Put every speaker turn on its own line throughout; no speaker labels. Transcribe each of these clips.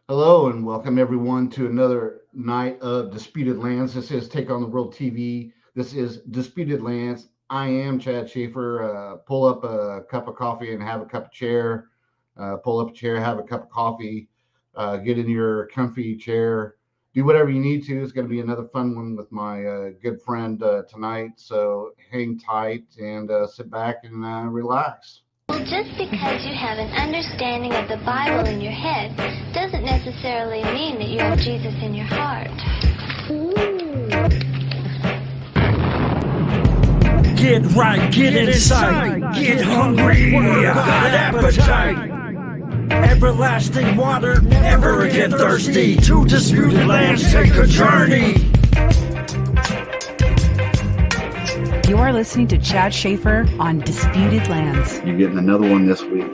Hello and welcome everyone to another night of Disputed Lands. This is Take on the World TV. This is Disputed Lands. I am Chad Schaefer. Pull up a cup of coffee and have a cup of chair. Pull up a chair, have a cup of coffee. Get in your comfy chair. Do whatever you need to. It's going to be another fun one with my good friend tonight. So hang tight and sit back and relax.
Well, just because you have an understanding of the Bible in your head doesn't necessarily mean that you have Jesus in your heart.
Get right, get inside, get hungry, got appetite. Everlasting water, never again thirsty. To disputed lands, take a journey.
You are listening to Chad Schaefer on Disputed Lands.
You're getting another one this week.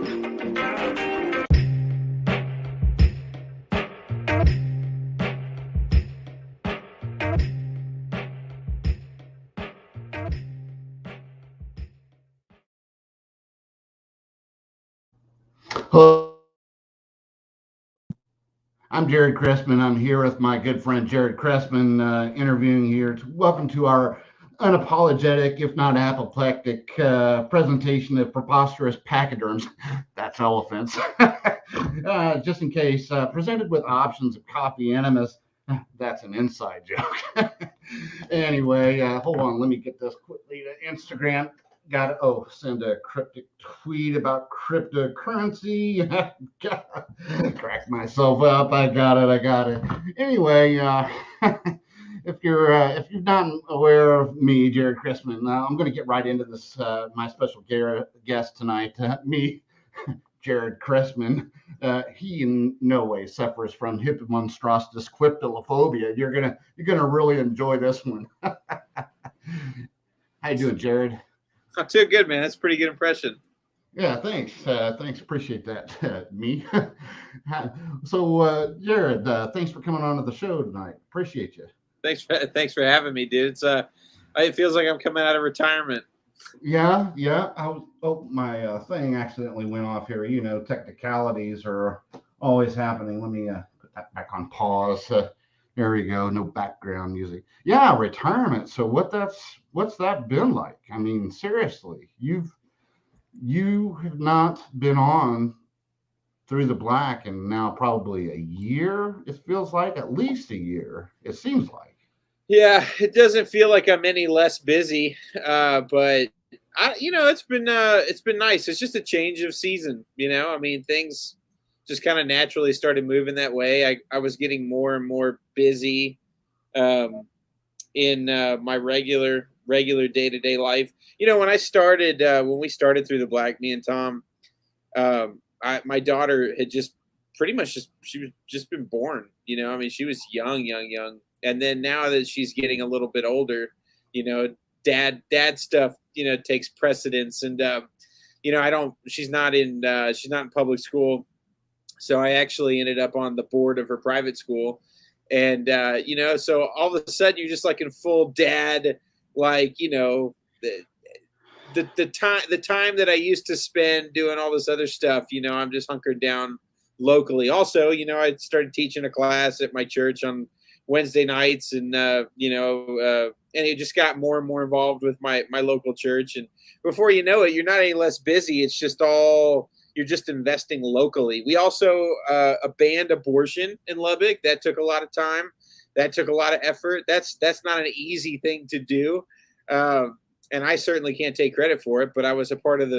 Hello. I'm Jared Chrestman. I'm here with my good friend Jared Chrestman, interviewing here. Welcome to our unapologetic, if not apoplectic, presentation of preposterous pachyderms. That's elephants. Just in case, presented with options of copy animus. That's an inside joke. Anyway, hold on. Let me get this quickly to Instagram. Got it. Oh, send a cryptic tweet about cryptocurrency. Crack myself up. I got it. Anyway, if you're not aware of me, Jared Chrestman, I'm going to get right into this. My special guest tonight, me, Jared Chrestman. He in no way suffers from hypomonstrostis quiptolophobia. You're gonna really enjoy this one. How you doing, Jared?
Not too good, man. That's a pretty good impression.
Yeah, thanks. Thanks. Appreciate that. Me. So, Jared, thanks for coming on to the show tonight. Appreciate you.
Thanks for having me, dude. It feels like I'm coming out of retirement.
Yeah. My thing accidentally went off here. You know, technicalities are always happening. Let me put that back on pause. There we go. No background music. Yeah, retirement. So what's that been like? I mean, seriously, you have not been on Through the Black in now probably a year. It feels like at least a year. It seems like.
Yeah, it doesn't feel like I'm any less busy, but it's been nice. It's just a change of season. I mean, things just kind of naturally started moving that way. I was getting more and more busy in my regular day-to-day life. When we started Through the Black, me and Tom, my daughter had she was just been born. I mean, she was young. And then now that she's getting a little bit older, dad stuff, takes precedence. And, she's not in public school. So I actually ended up on the board of her private school. And, so all of a sudden you're just like in full dad, like, the time that I used to spend doing all this other stuff, I'm just hunkered down locally. Also, I started teaching a class at my church on Wednesday nights, and and it just got more and more involved with my local church. And before you know it, you're not any less busy. It's just you're just investing locally. We also banned abortion in Lubbock. That took a lot of time. That took a lot of effort. That's not an easy thing to do. And I certainly can't take credit for it, but I was a part of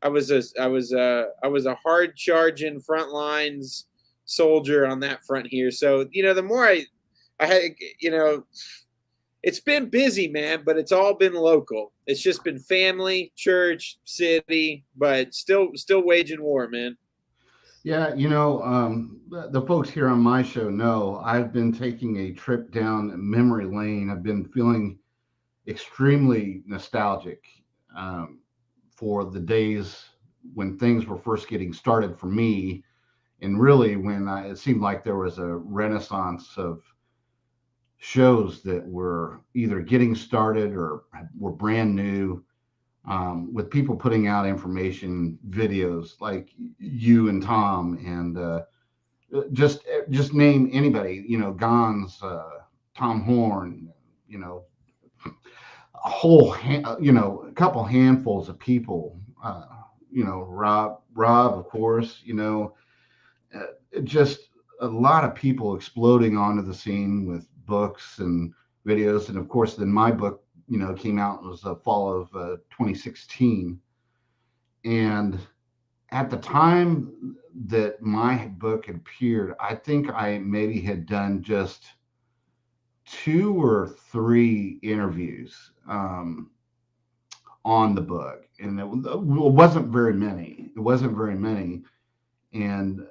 I was a hard charging front lines soldier on that front here. So, the more I had, it's been busy, man, but it's all been local. It's just been family, church, city, but still waging war, man.
Yeah, the folks here on my show know I've been taking a trip down memory lane. I've been feeling extremely nostalgic for the days when things were first getting started for me, and really when it seemed like there was a renaissance of shows that were either getting started or were brand new, with people putting out information videos like you and Tom and just name anybody, Gons, Tom Horn, you know, a a couple handfuls of people, Rob, of course, just a lot of people exploding onto the scene with books and videos. And of course, then my book, came out, it was the fall of 2016. And at the time that my book had appeared, I think I maybe had done just 2 or 3 interviews on the book, and it wasn't very many. It wasn't very many. And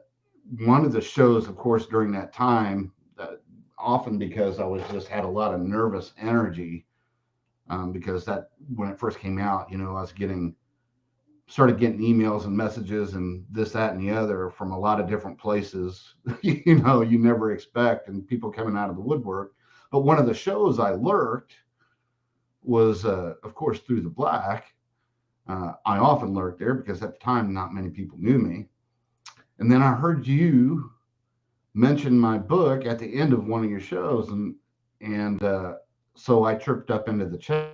one of the shows, of course, during that time, often because I was just had a lot of nervous energy, because that when it first came out, I was started getting emails and messages and this, that, and the other from a lot of different places, you never expect, and people coming out of the woodwork. But one of the shows I lurked was, of course, Through the Black. I often lurked there because at the time, not many people knew me. And then I heard you mention my book at the end of one of your shows. And so I chirped up into the chat.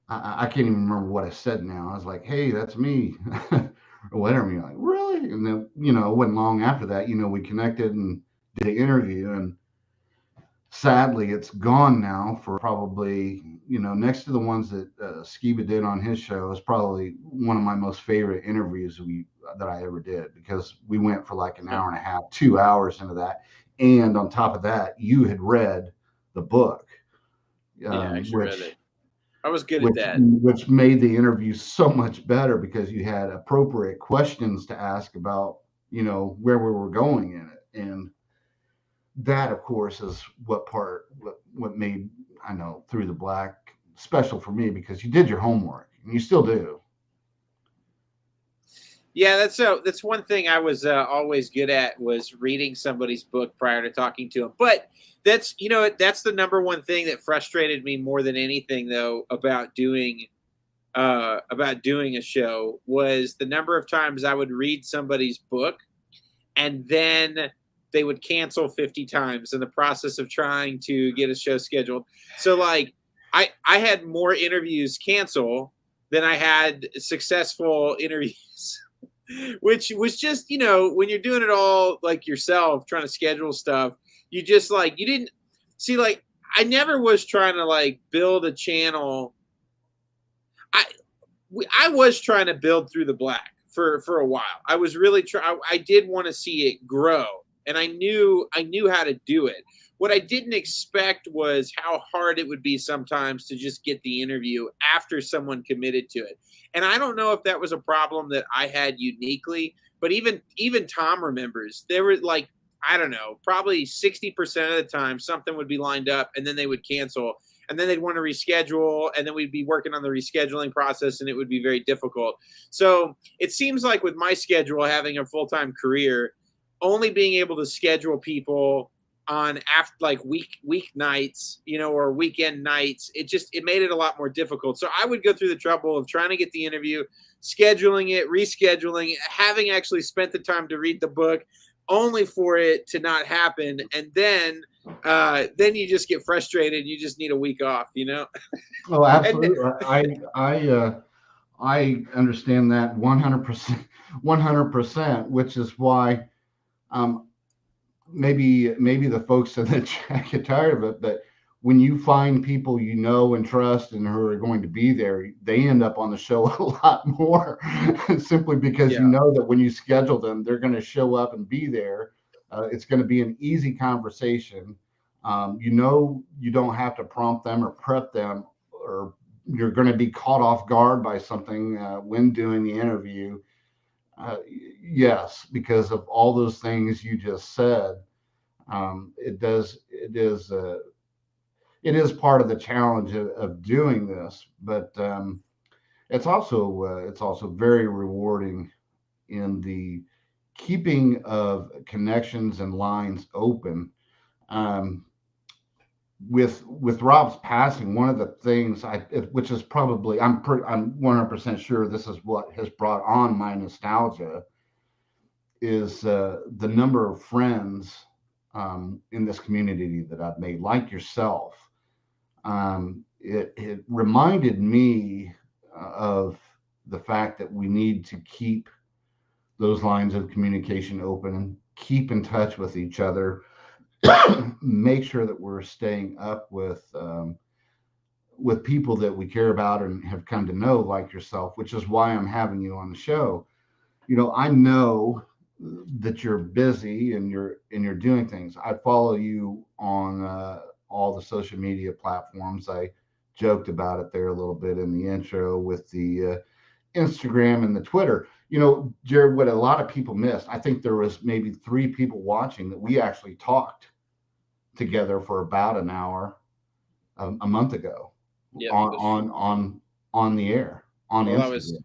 I can't even remember what I said now. I was like, hey, that's me, or whatever. And you're like, really? And then, it wasn't long after that, we connected and did an interview. And sadly, it's gone now for probably, next to the ones that Skiba did on his show, is probably one of my most favorite interviews that I ever did, because we went for like an hour and a half, 2 hours into that. And on top of that, you had read the book.
I actually read it. I was good at that.
Which made the interview so much better, because you had appropriate questions to ask about, where we were going in it. And that, of course, is what made, I know, Through the Black special for me, because you did your homework, and you still do.
Yeah, that's one thing I was always good at, was reading somebody's book prior to talking to them. But that's the number one thing that frustrated me more than anything, though, about doing a show, was the number of times I would read somebody's book and then they would cancel 50 times in the process of trying to get a show scheduled. So like I had more interviews cancel than I had successful interviews. Which was just, when you're doing it all like yourself, trying to schedule stuff, you just like, you didn't see, like, I never was trying to like build a channel. I was trying to build Through the Black for a while. I was really I did want to see it grow, and I knew how to do it. What I didn't expect was how hard it would be sometimes to just get the interview after someone committed to it. And I don't know if that was a problem that I had uniquely, but even Tom remembers there were like, I don't know, probably 60% of the time something would be lined up and then they would cancel, and then they'd want to reschedule, and then we'd be working on the rescheduling process, and it would be very difficult. So it seems like with my schedule, having a full-time career, only being able to schedule people on after like week nights, or weekend nights, it made it a lot more difficult. So I would go through the trouble of trying to get the interview, scheduling it, rescheduling, having actually spent the time to read the book, only for it to not happen. And then you just get frustrated. You just need a week off,
Oh, absolutely. I understand that 100%, which is why, maybe the folks in the chat get tired of it, but when you find people and trust and who are going to be there, they end up on the show a lot more, simply because you know that when you schedule them, they're going to show up and be there. It's going to be an easy conversation. You don't have to prompt them or prep them, or you're going to be caught off guard by something when doing the interview. Yes, because of all those things you just said, it is part of the challenge of doing this, but it's also very rewarding in the keeping of connections and lines open. With Rob's passing, one of the things which is probably, I'm 100% sure this is what has brought on my nostalgia, is the number of friends in this community that I've made, like yourself. It reminded me of the fact that we need to keep those lines of communication open, keep in touch with each other, make sure that we're staying up with people that we care about and have come to know, like yourself, which is why I'm having you on the show. I know that you're busy and you're doing things. I follow you on all the social media platforms. I joked about it there a little bit in the intro with the Instagram and the Twitter. Jared, what a lot of people missed, I think there was maybe 3 people watching that we actually talked together for about an hour a month ago. Yep, on the air on Instagram.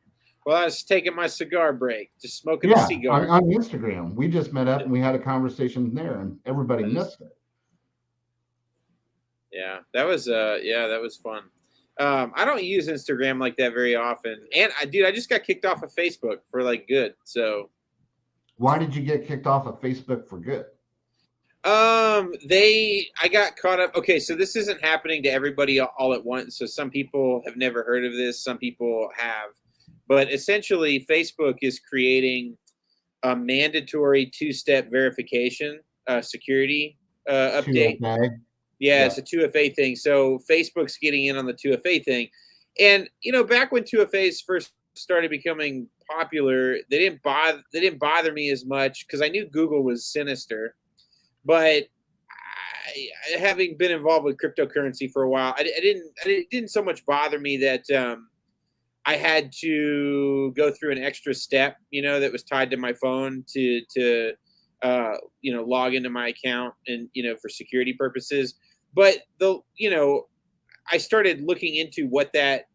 I was taking my cigar break, just smoking a cigar.
On Instagram. We just met up and we had a conversation there, and everybody missed it.
Yeah, that was fun. I don't use Instagram like that very often, and I just got kicked off of Facebook for like good. So,
why did you get kicked off of Facebook for good?
I got caught up. Okay, so this isn't happening to everybody all at once. So some people have never heard of this, some people have. But essentially, Facebook is creating a mandatory 2-step verification security update. 2FA. Yeah, it's a 2FA thing. So Facebook's getting in on the 2FA thing. And, back when 2FAs first started becoming popular, they didn't bother me as much because I knew Google was sinister. But having been involved with cryptocurrency for a while, it didn't so much bother me that I had to go through an extra step, that was tied to my phone to log into my account and, for security purposes. But I started looking into what that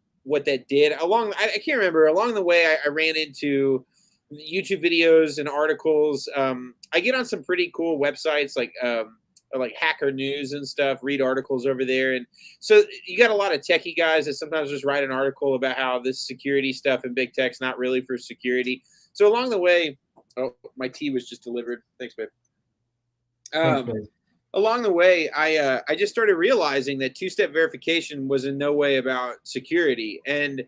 did I can't remember. Along the way, I ran into YouTube videos and articles. I get on some pretty cool websites like Hacker News and stuff, read articles over there. And so you got a lot of techie guys that sometimes just write an article about how this security stuff in big tech's not really for security. So along the way, my tea was just delivered. Thanks, babe. Along the way, I just started realizing that 2-step verification was in no way about security. And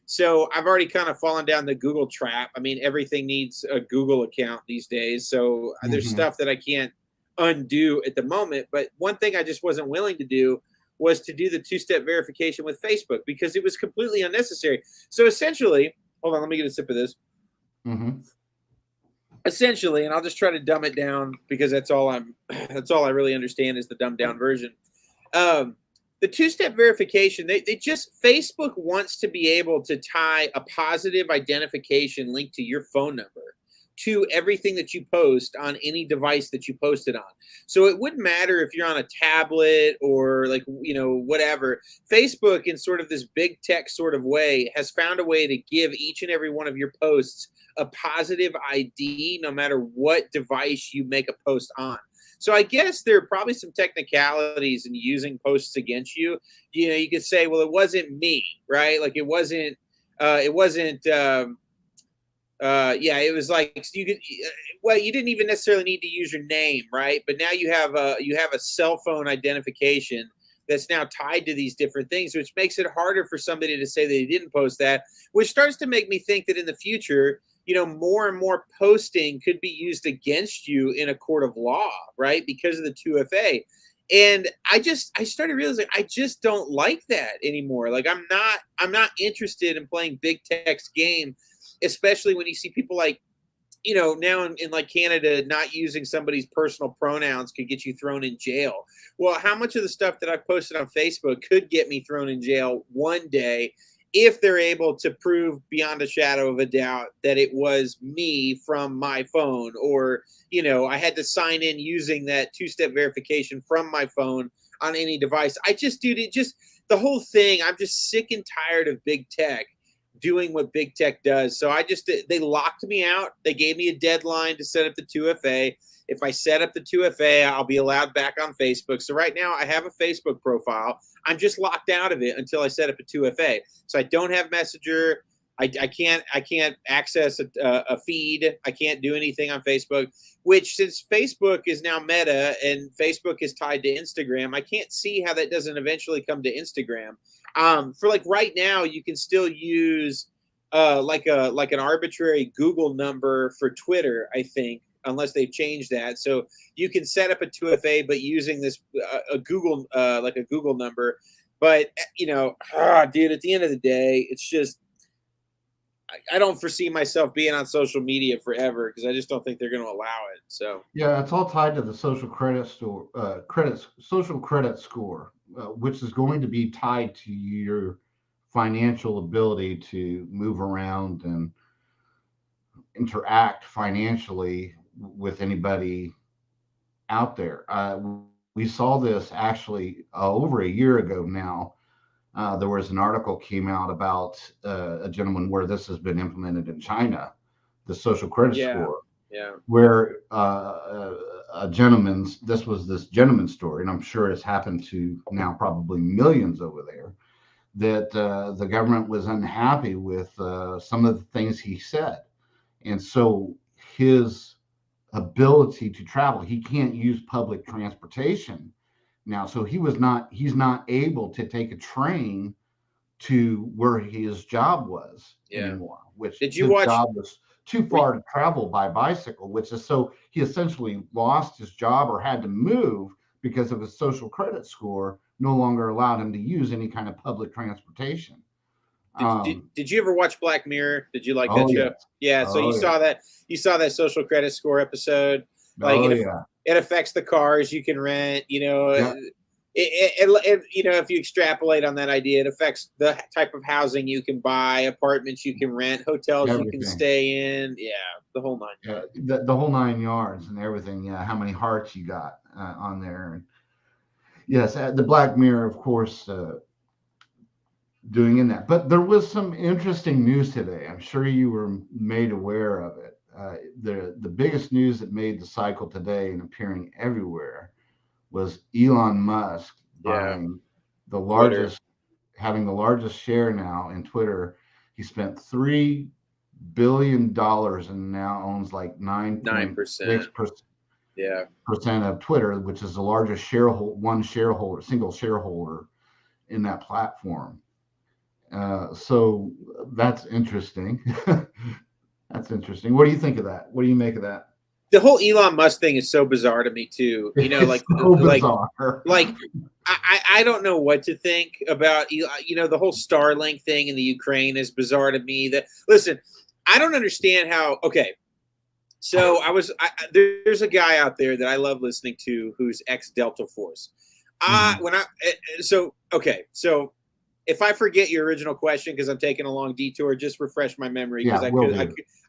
so I've already kind of fallen down the Google trap. I mean, everything needs a Google account these days. So there's stuff that I can't undo at the moment. But one thing I just wasn't willing to do was to do the 2-step verification with Facebook because it was completely unnecessary. So essentially, hold on, let me get a sip of this. Essentially, and I'll just try to dumb it down because that's all I really understand is the dumbed down version. The 2-step verification, Facebook wants to be able to tie a positive identification link to your phone number to everything that you post on any device that you post it on. So it wouldn't matter if you're on a tablet or whatever. Facebook, in sort of this big tech sort of way, has found a way to give each and every one of your posts a positive ID no matter what device you make a post on. So I guess there are probably some technicalities in using posts against you. You could say, well, it wasn't me, right? Like it wasn't. It was like you could. Well, you didn't even necessarily need to use your name, right? But now you have a cell phone identification that's now tied to these different things, which makes it harder for somebody to say they didn't post that, which starts to make me think that in the future, more and more posting could be used against you in a court of law, right? Because of the 2FA. And I started realizing I just don't like that anymore. Like I'm not interested in playing big tech's game, especially when you see people like, now in like Canada, not using somebody's personal pronouns could get you thrown in jail. Well, how much of the stuff that I've posted on Facebook could get me thrown in jail one day if they're able to prove beyond a shadow of a doubt that it was me from my phone, or, I had to sign in using that 2-step verification from my phone on any device. The whole thing, I'm just sick and tired of big tech doing what big tech does. So they locked me out. They gave me a deadline to set up the 2FA. If I set up the 2FA, I'll be allowed back on Facebook. So right now I have a Facebook profile. I'm just locked out of it until I set up a 2FA. So I don't have Messenger. I can't access a feed. I can't do anything on Facebook, which since Facebook is now Meta and Facebook is tied to Instagram, I can't see how that doesn't eventually come to Instagram. For like right now, you can still use like an arbitrary Google number for Twitter, I think, unless they've changed that. So you can set up a 2FA, but using this a Google like a Google number. But dude, at the end of the day, it's just I don't foresee myself being on social media forever because I just don't think they're going to allow it. So
yeah, it's all tied to the social credit score, which is going to be tied to your financial ability to move around and interact financially with anybody out there. We saw this actually over a year ago now. There was an article came out about a gentleman where this has been implemented in China, the social credit score, where this was this gentleman's story, and I'm sure it's happened to now probably millions over there, that the government was unhappy with some of the things he said. And so his ability to travel, he can't use public transportation now, so he's not able to take a train to where his job was anymore, which his job was too far to travel by bicycle, which is so he essentially lost his job or had to move because of his social credit score no longer allowed him to use any kind of public transportation.
Did you ever watch Black Mirror? Did you like that show? Yeah. So you saw that social credit score episode. Like it affects the cars you can rent. It, if you extrapolate on that idea, it affects the type of housing you can buy, apartments you can rent, hotels you can stay in. Yeah, the whole nine.
Yeah, the whole 9 yards and everything. Yeah, how many hearts you got on there? And yes, the Black Mirror, of course. Doing in that, but there was some interesting news today. I'm sure you were made aware of it. The biggest news that made the cycle today and appearing everywhere was Elon Musk buying the largest, having the largest share now in Twitter. He spent $3 billion and now owns like 9.6% of Twitter, which is the largest single shareholder in that platform. So that's interesting. That's interesting. What do you think of that? What do you make of that?
The whole Elon Musk thing is so bizarre to me too. Like I don't know what to think about. The whole Starlink thing in the Ukraine is bizarre to me. Listen, I don't understand how. Okay, so there's a guy out there that I love listening to who's ex Delta Force. So if I forget your original question because I'm taking a long detour, just refresh my memory because I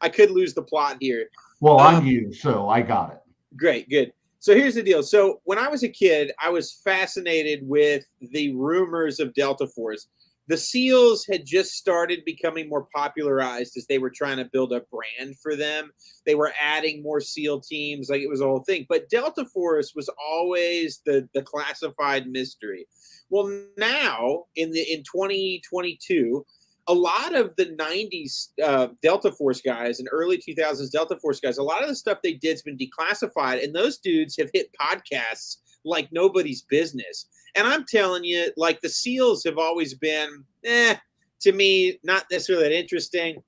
could lose the plot here.
Well, I'm you, so I got it.
Great, good. So here's the deal. So when I was a kid, I was fascinated with the rumors of Delta Force. The SEALs had just started becoming more popularized as they were trying to build a brand for them. They were adding more SEAL teams, like it was a whole thing. But Delta Force was always the classified mystery. Well, now in 2022, a lot of the 90s Delta Force guys and early 2000s Delta Force guys, a lot of the stuff they did has been declassified, and those dudes have hit podcasts like nobody's business. And I'm telling you, like the SEALs have always been, to me, not necessarily that interesting.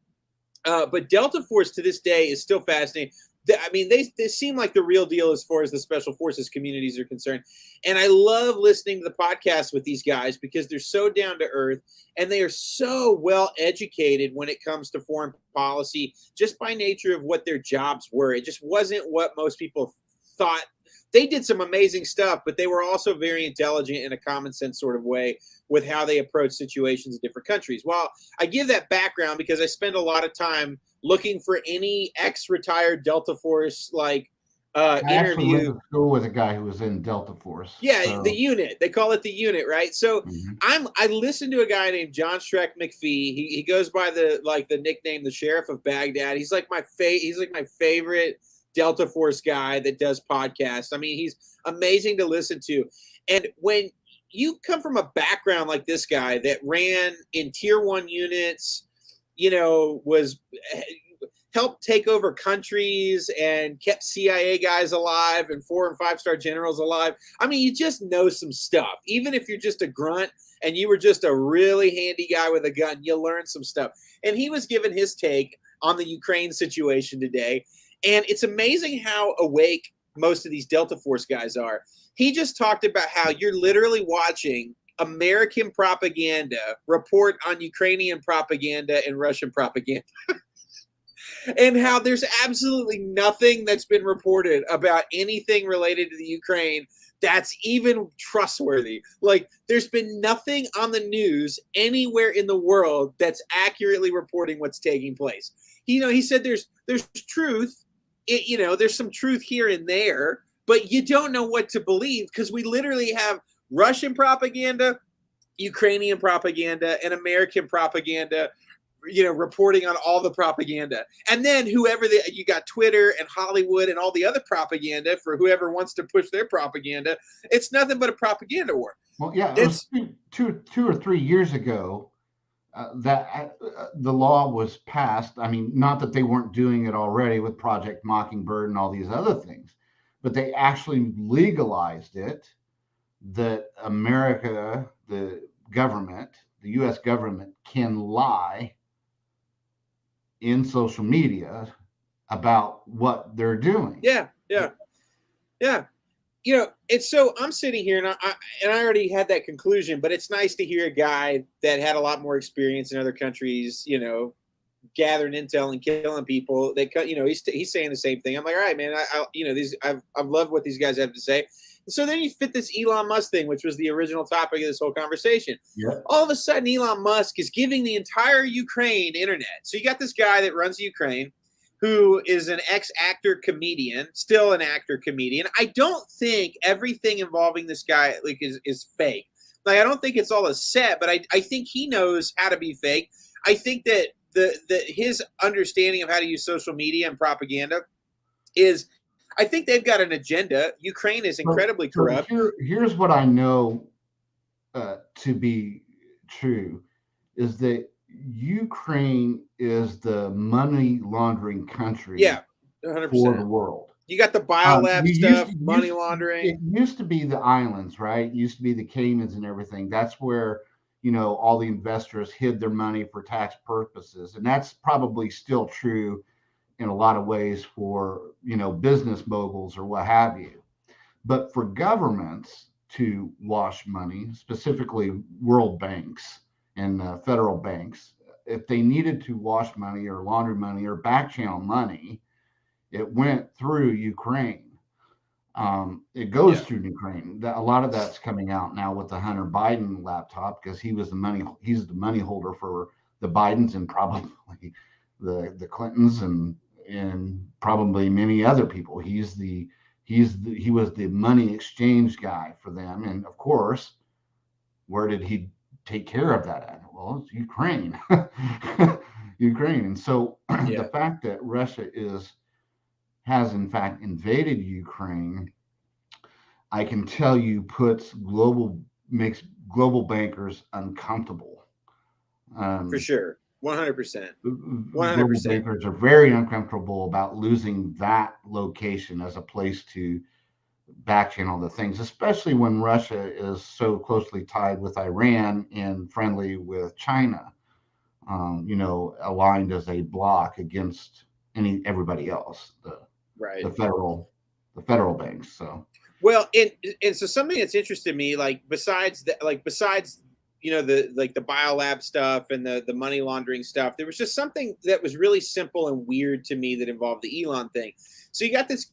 But Delta Force to this day is still fascinating. I mean, they seem like the real deal as far as the special forces communities are concerned. And I love listening to the podcast with these guys because they're so down to earth and they are so well educated when it comes to foreign policy, just by nature of what their jobs were. It just wasn't what most people thought. They did some amazing stuff, but they were also very intelligent in a common sense sort of way with how they approach situations in different countries. Well, I give that background because I spend a lot of time looking for any ex-retired Delta Force interview.
Went to school with a guy who was in Delta Force.
Yeah, so. The unit. They call it the unit, right? So I listened to a guy named John Shrek McPhee. He goes by the nickname the Sheriff of Baghdad. He's like my favorite Delta Force guy that does podcasts. I mean, he's amazing to listen to. And when you come from a background like this guy that ran in tier 1 units, was helped take over countries and kept CIA guys alive and 4- and 5-star generals alive. I mean, you just know some stuff. Even if you're just a grunt and you were just a really handy guy with a gun, you'll learn some stuff. And he was given his take on the Ukraine situation today. And it's amazing how awake most of these Delta Force guys are. He just talked about how you're literally watching American propaganda report on Ukrainian propaganda and Russian propaganda. And how there's absolutely nothing that's been reported about anything related to the Ukraine that's even trustworthy. Like, there's been nothing on the news anywhere in the world that's accurately reporting what's taking place. He said there's truth, there's some truth here and there, but you don't know what to believe because we literally have Russian propaganda, Ukrainian propaganda, and American propaganda, reporting on all the propaganda. And then you got Twitter and Hollywood and all the other propaganda for whoever wants to push their propaganda. It's nothing but a propaganda war.
Well, yeah, it was two or 3 years ago that the law was passed. I mean, not that they weren't doing it already with Project Mockingbird and all these other things, but they actually legalized it, that America, the U.S. government can lie in social media about what they're doing.
Yeah. It's so I'm sitting here and I already had that conclusion, but it's nice to hear a guy that had a lot more experience in other countries, gathering intel and killing people. He's saying the same thing. I'm like, all right, man, I've loved what these guys have to say. So then you fit this Elon Musk thing, which was the original topic of this whole conversation.
Yeah.
All of a sudden, Elon Musk is giving the entire Ukraine internet. So you got this guy that runs Ukraine, who is an ex-actor comedian, still an actor comedian. I don't think everything involving this guy is fake. Like, I don't think it's all a set, but I think he knows how to be fake. I think that his understanding of how to use social media and propaganda is, I think they've got an agenda. Ukraine is incredibly corrupt.
Here's what I know to be true, is that Ukraine is the money laundering country
100%.
for the world.
You got the biolab stuff, money laundering.
It used to be the islands, right? It used to be the Caymans and everything. That's where, all the investors hid their money for tax purposes. And that's probably still true in a lot of ways for, business moguls or what have you. But for governments to wash money, specifically world banks and federal banks, if they needed to wash money or launder money or back channel money, it went through Ukraine. It goes through Ukraine. A lot of that's coming out now with the Hunter Biden laptop, because he's the money holder for the Bidens and probably the Clintons and probably many other people. He was the money exchange guy for them. And of course, where did he take care of that at? Well, it's Ukraine. Ukraine. And so the fact that Russia has in fact invaded Ukraine, I can tell you makes global bankers uncomfortable.
For sure. 100%. 100%.
Global bankers are very uncomfortable about losing that location as a place to back channel the things, especially when Russia is so closely tied with Iran and friendly with China, aligned as a block against everybody else, the federal banks. So
and so something that's interested me, besides the biolab stuff and the money laundering stuff, there was just something that was really simple and weird to me that involved the Elon thing. So you got this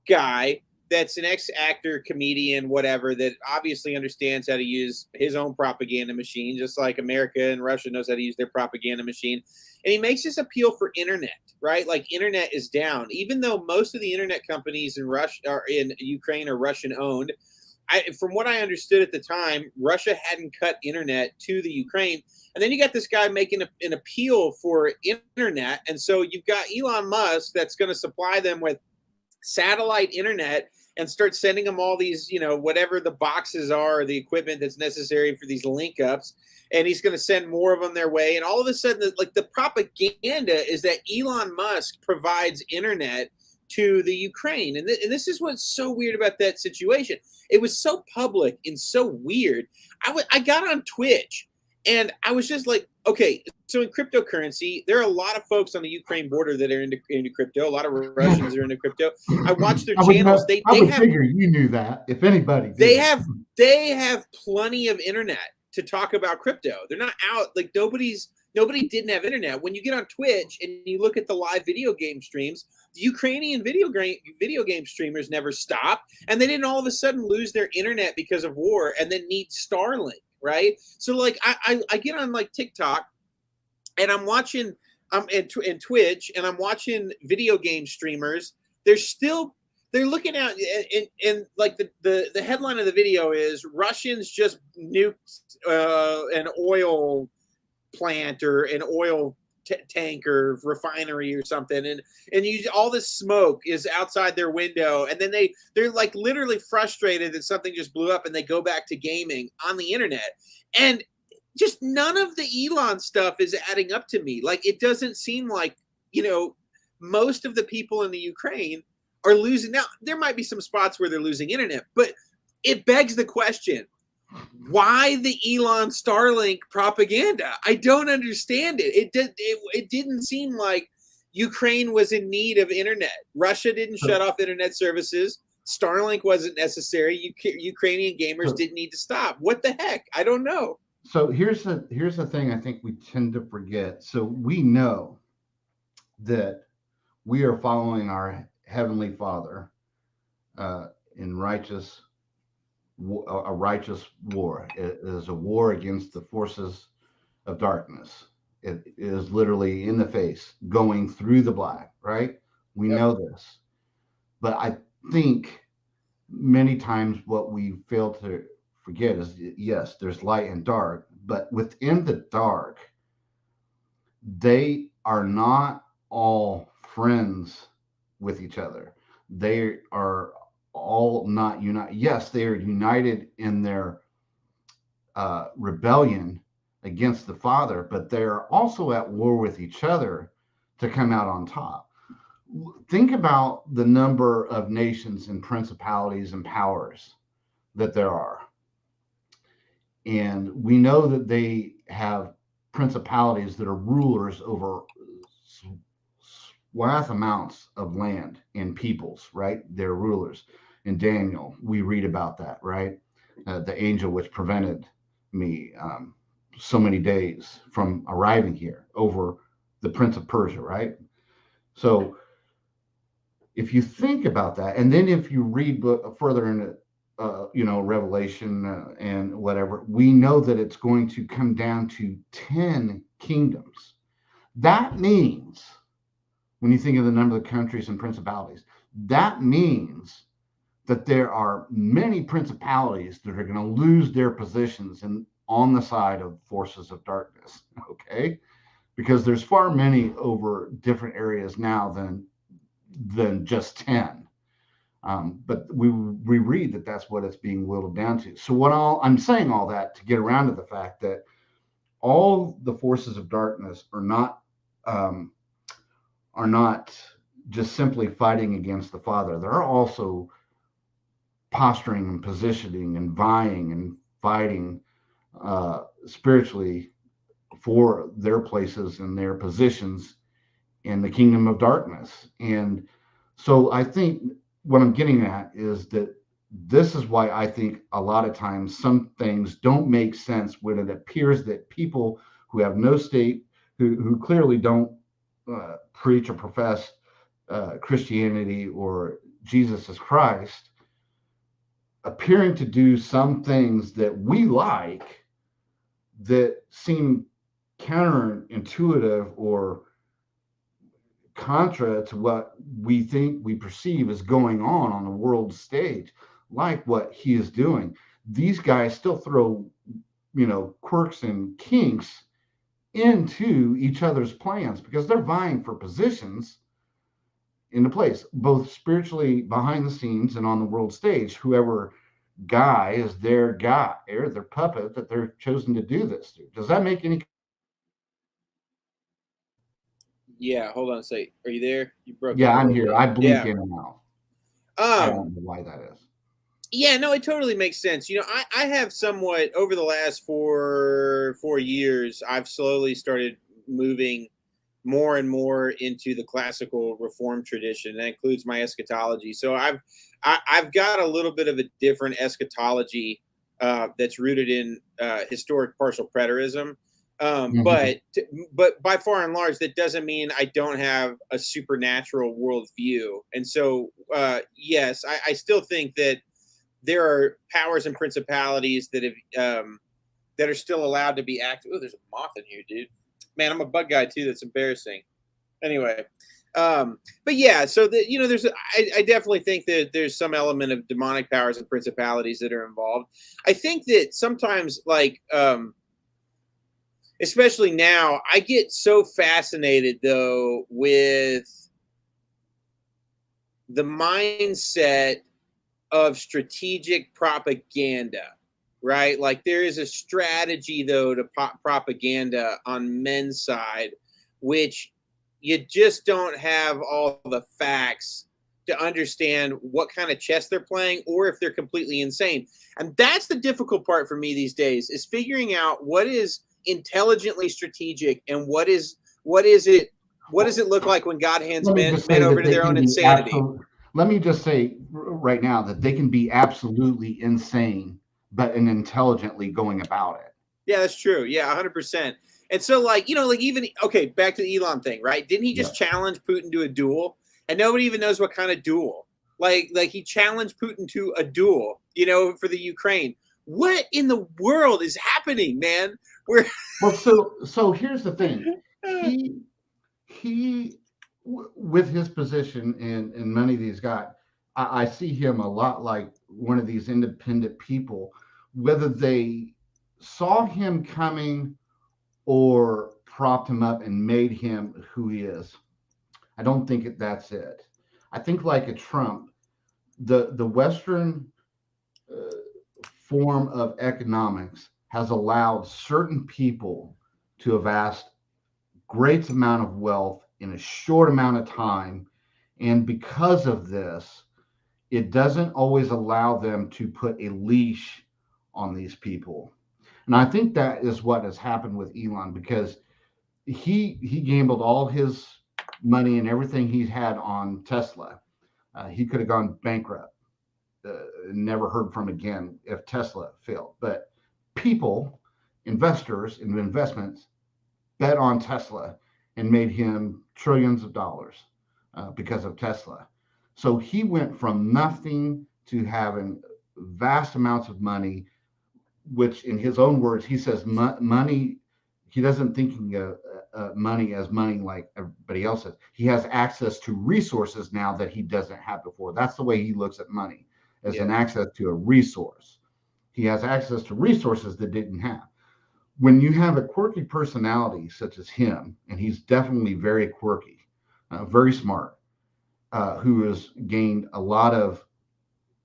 guy that's an ex-actor, comedian, whatever, that obviously understands how to use his own propaganda machine, just like America and Russia knows how to use their propaganda machine. And he makes this appeal for internet, right? Like, internet is down, even though most of the internet companies in Russia or in Ukraine are Russian owned. From what I understood at the time, Russia hadn't cut internet to the Ukraine. And then you got this guy making an appeal for internet. And so you've got Elon Musk that's going to supply them with satellite internet and start sending them all these, whatever the boxes are, the equipment that's necessary for these link ups. And he's going to send more of them their way. And all of a sudden, like, the propaganda is that Elon Musk provides internet to the Ukraine. And this is what's so weird about that situation. It was so public and so weird. I got on Twitch and I was just like, okay, so in cryptocurrency, there are a lot of folks on the Ukraine border that are into crypto. A lot of Russians are into crypto. I watch their channels.
I would figure you knew that, if anybody did.
They have plenty of internet to talk about crypto. They're not out, like, nobody didn't have internet. When you get on Twitch and you look at the live video game streams, the Ukrainian video game streamers never stop, and they didn't all of a sudden lose their internet because of war and then need Starlink, right? So, like, I get on, like, TikTok, and I'm watching in Twitch, and I'm watching video game streamers. They're looking at, and like, the headline of the video is Russians just nuked an oil plant or an oil tanker refinery or something, and all this smoke is outside their window, and then they're like literally frustrated that something just blew up, and they go back to gaming on the internet. And just none of the Elon stuff is adding up to me. Like, it doesn't seem like, most of the people in the Ukraine are losing. Now, there might be some spots where they're losing internet, but it begs the question, why the Elon Starlink propaganda? I don't understand it. It didn't seem like Ukraine was in need of internet. Russia didn't shut off internet services. Starlink wasn't necessary. Ukrainian gamers didn't need to stop. What the heck? I don't know.
So here's the thing I think we tend to forget. So we know that we are following our Heavenly Father in a righteous war. It is a war against the forces of darkness. It is literally in the face, going through the black, right? We know this. But I think many times what we fail to forget is, yes, there's light and dark, but within the dark, they are not all friends with each other. They are all not united. Yes, they are united in their rebellion against the Father, but they're also at war with each other to come out on top. Think about the number of nations and principalities and powers that there are. And we know that they have principalities that are rulers over vast amounts of land and peoples, right? They're rulers. In Daniel, we read about that, right? The angel which prevented me so many days from arriving here over the Prince of Persia, right? So if you think about that, and then if you read further into Revelation and whatever, we know that it's going to come down to 10 kingdoms. That means, when you think of the number of countries and principalities, that means that there are many principalities that are going to lose their positions on the side of forces of darkness, okay? Because there's far many over different areas now than just 10. But we read that that's what it's being whittled down to. So I'm saying all that to get around to the fact that all the forces of darkness are not just simply fighting against the Father. They're also posturing and positioning and vying and fighting spiritually for their places and their positions in the kingdom of darkness. And so I think what I'm getting at is that this is why I think a lot of times some things don't make sense when it appears that people who have no state, who clearly don't preach or profess Christianity or Jesus as Christ, appearing to do some things that we like that seem counterintuitive or contra to what we think we perceive is going on the world stage, like what he is doing. These guys still throw, quirks and kinks into each other's plans because they're vying for positions into place, both spiritually behind the scenes and on the world stage. Whoever guy is their guy or their puppet that they're chosen to do this to. Does that make any?
Yeah, hold on a second. Are you there? You broke
Yeah,
up a
I'm
little
here.
bit.
I blink
Yeah.
in and out. I
Um,
don't know why that is.
yeah, no, it totally makes sense. You know, I have somewhat over the last four years, I've slowly started moving more and more into the classical reform tradition. That includes my eschatology. So I've got a little bit of a different eschatology that's rooted in historic partial preterism.
Mhm.
But by far and large, that doesn't mean I don't have a supernatural worldview. And so, yes, I still think that there are powers and principalities that have that are still allowed to be active. Oh, there's a moth in here, dude. Man, I'm a bug guy too. That's embarrassing. Anyway, but yeah, so there's I definitely think that there's some element of demonic powers and principalities that are involved. I think that sometimes, like, especially now, I get so fascinated though with the mindset of strategic propaganda, right? Like there is a strategy though to propaganda on men's side, which you just don't have all the facts to understand what kind of chess they're playing or if they're completely insane. And that's the difficult part for me these days, is figuring out what is intelligently strategic and what does it look like when God hands
Let me
men
just say
over
that
to
they
their own
can be
insanity.
absolute. Let me just say right now that they can be absolutely insane, but intelligently going about it.
Yeah, that's true. Yeah, 100%. And so, like, like even okay, back to the Elon thing, right? Didn't he
Yeah.
just challenge Putin to a duel? And nobody even knows what kind of duel. Like he challenged Putin to a duel, for the Ukraine. What in the world is happening, man? We're
Well, so here's the thing. He he with his position in many of these guys, I see him a lot like one of these independent people, whether they saw him coming or propped him up and made him who he is. I don't think that's it. I think like a Trump, the Western uh, form of economics has allowed certain people to amass great amount of wealth in a short amount of time, and because of this, it doesn't always allow them to put a leash on these people. And I think that is what has happened with Elon, because he gambled all his money and everything he's had on Tesla. He could have gone bankrupt, never heard from again if Tesla failed. But people, investors in investments, bet on Tesla and made him trillions of dollars because of Tesla. So he went from nothing to having vast amounts of money, which in his own words, he says money, he doesn't thinking of money as money like everybody else says. He has access to resources now that he doesn't have before. That's the way he looks at money, as
yeah,
an access to a resource. He has access to resources that didn't have. When you have a quirky personality such as him, and he's definitely very quirky, very smart, who has gained a lot of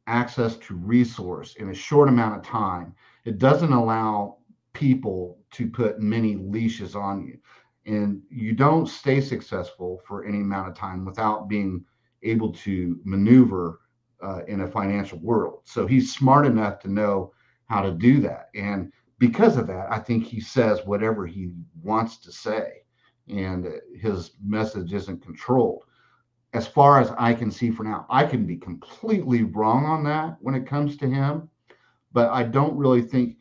access to resource in a short amount of time, it doesn't allow people to put many leashes on you. And you don't stay successful for any amount of time without being able to maneuver in a financial world. So he's smart enough to know how to do that. And because of that, I think he says whatever he wants to say, and his message isn't controlled as far as I can see for now. I can be completely wrong on that when it comes to him, but I don't really think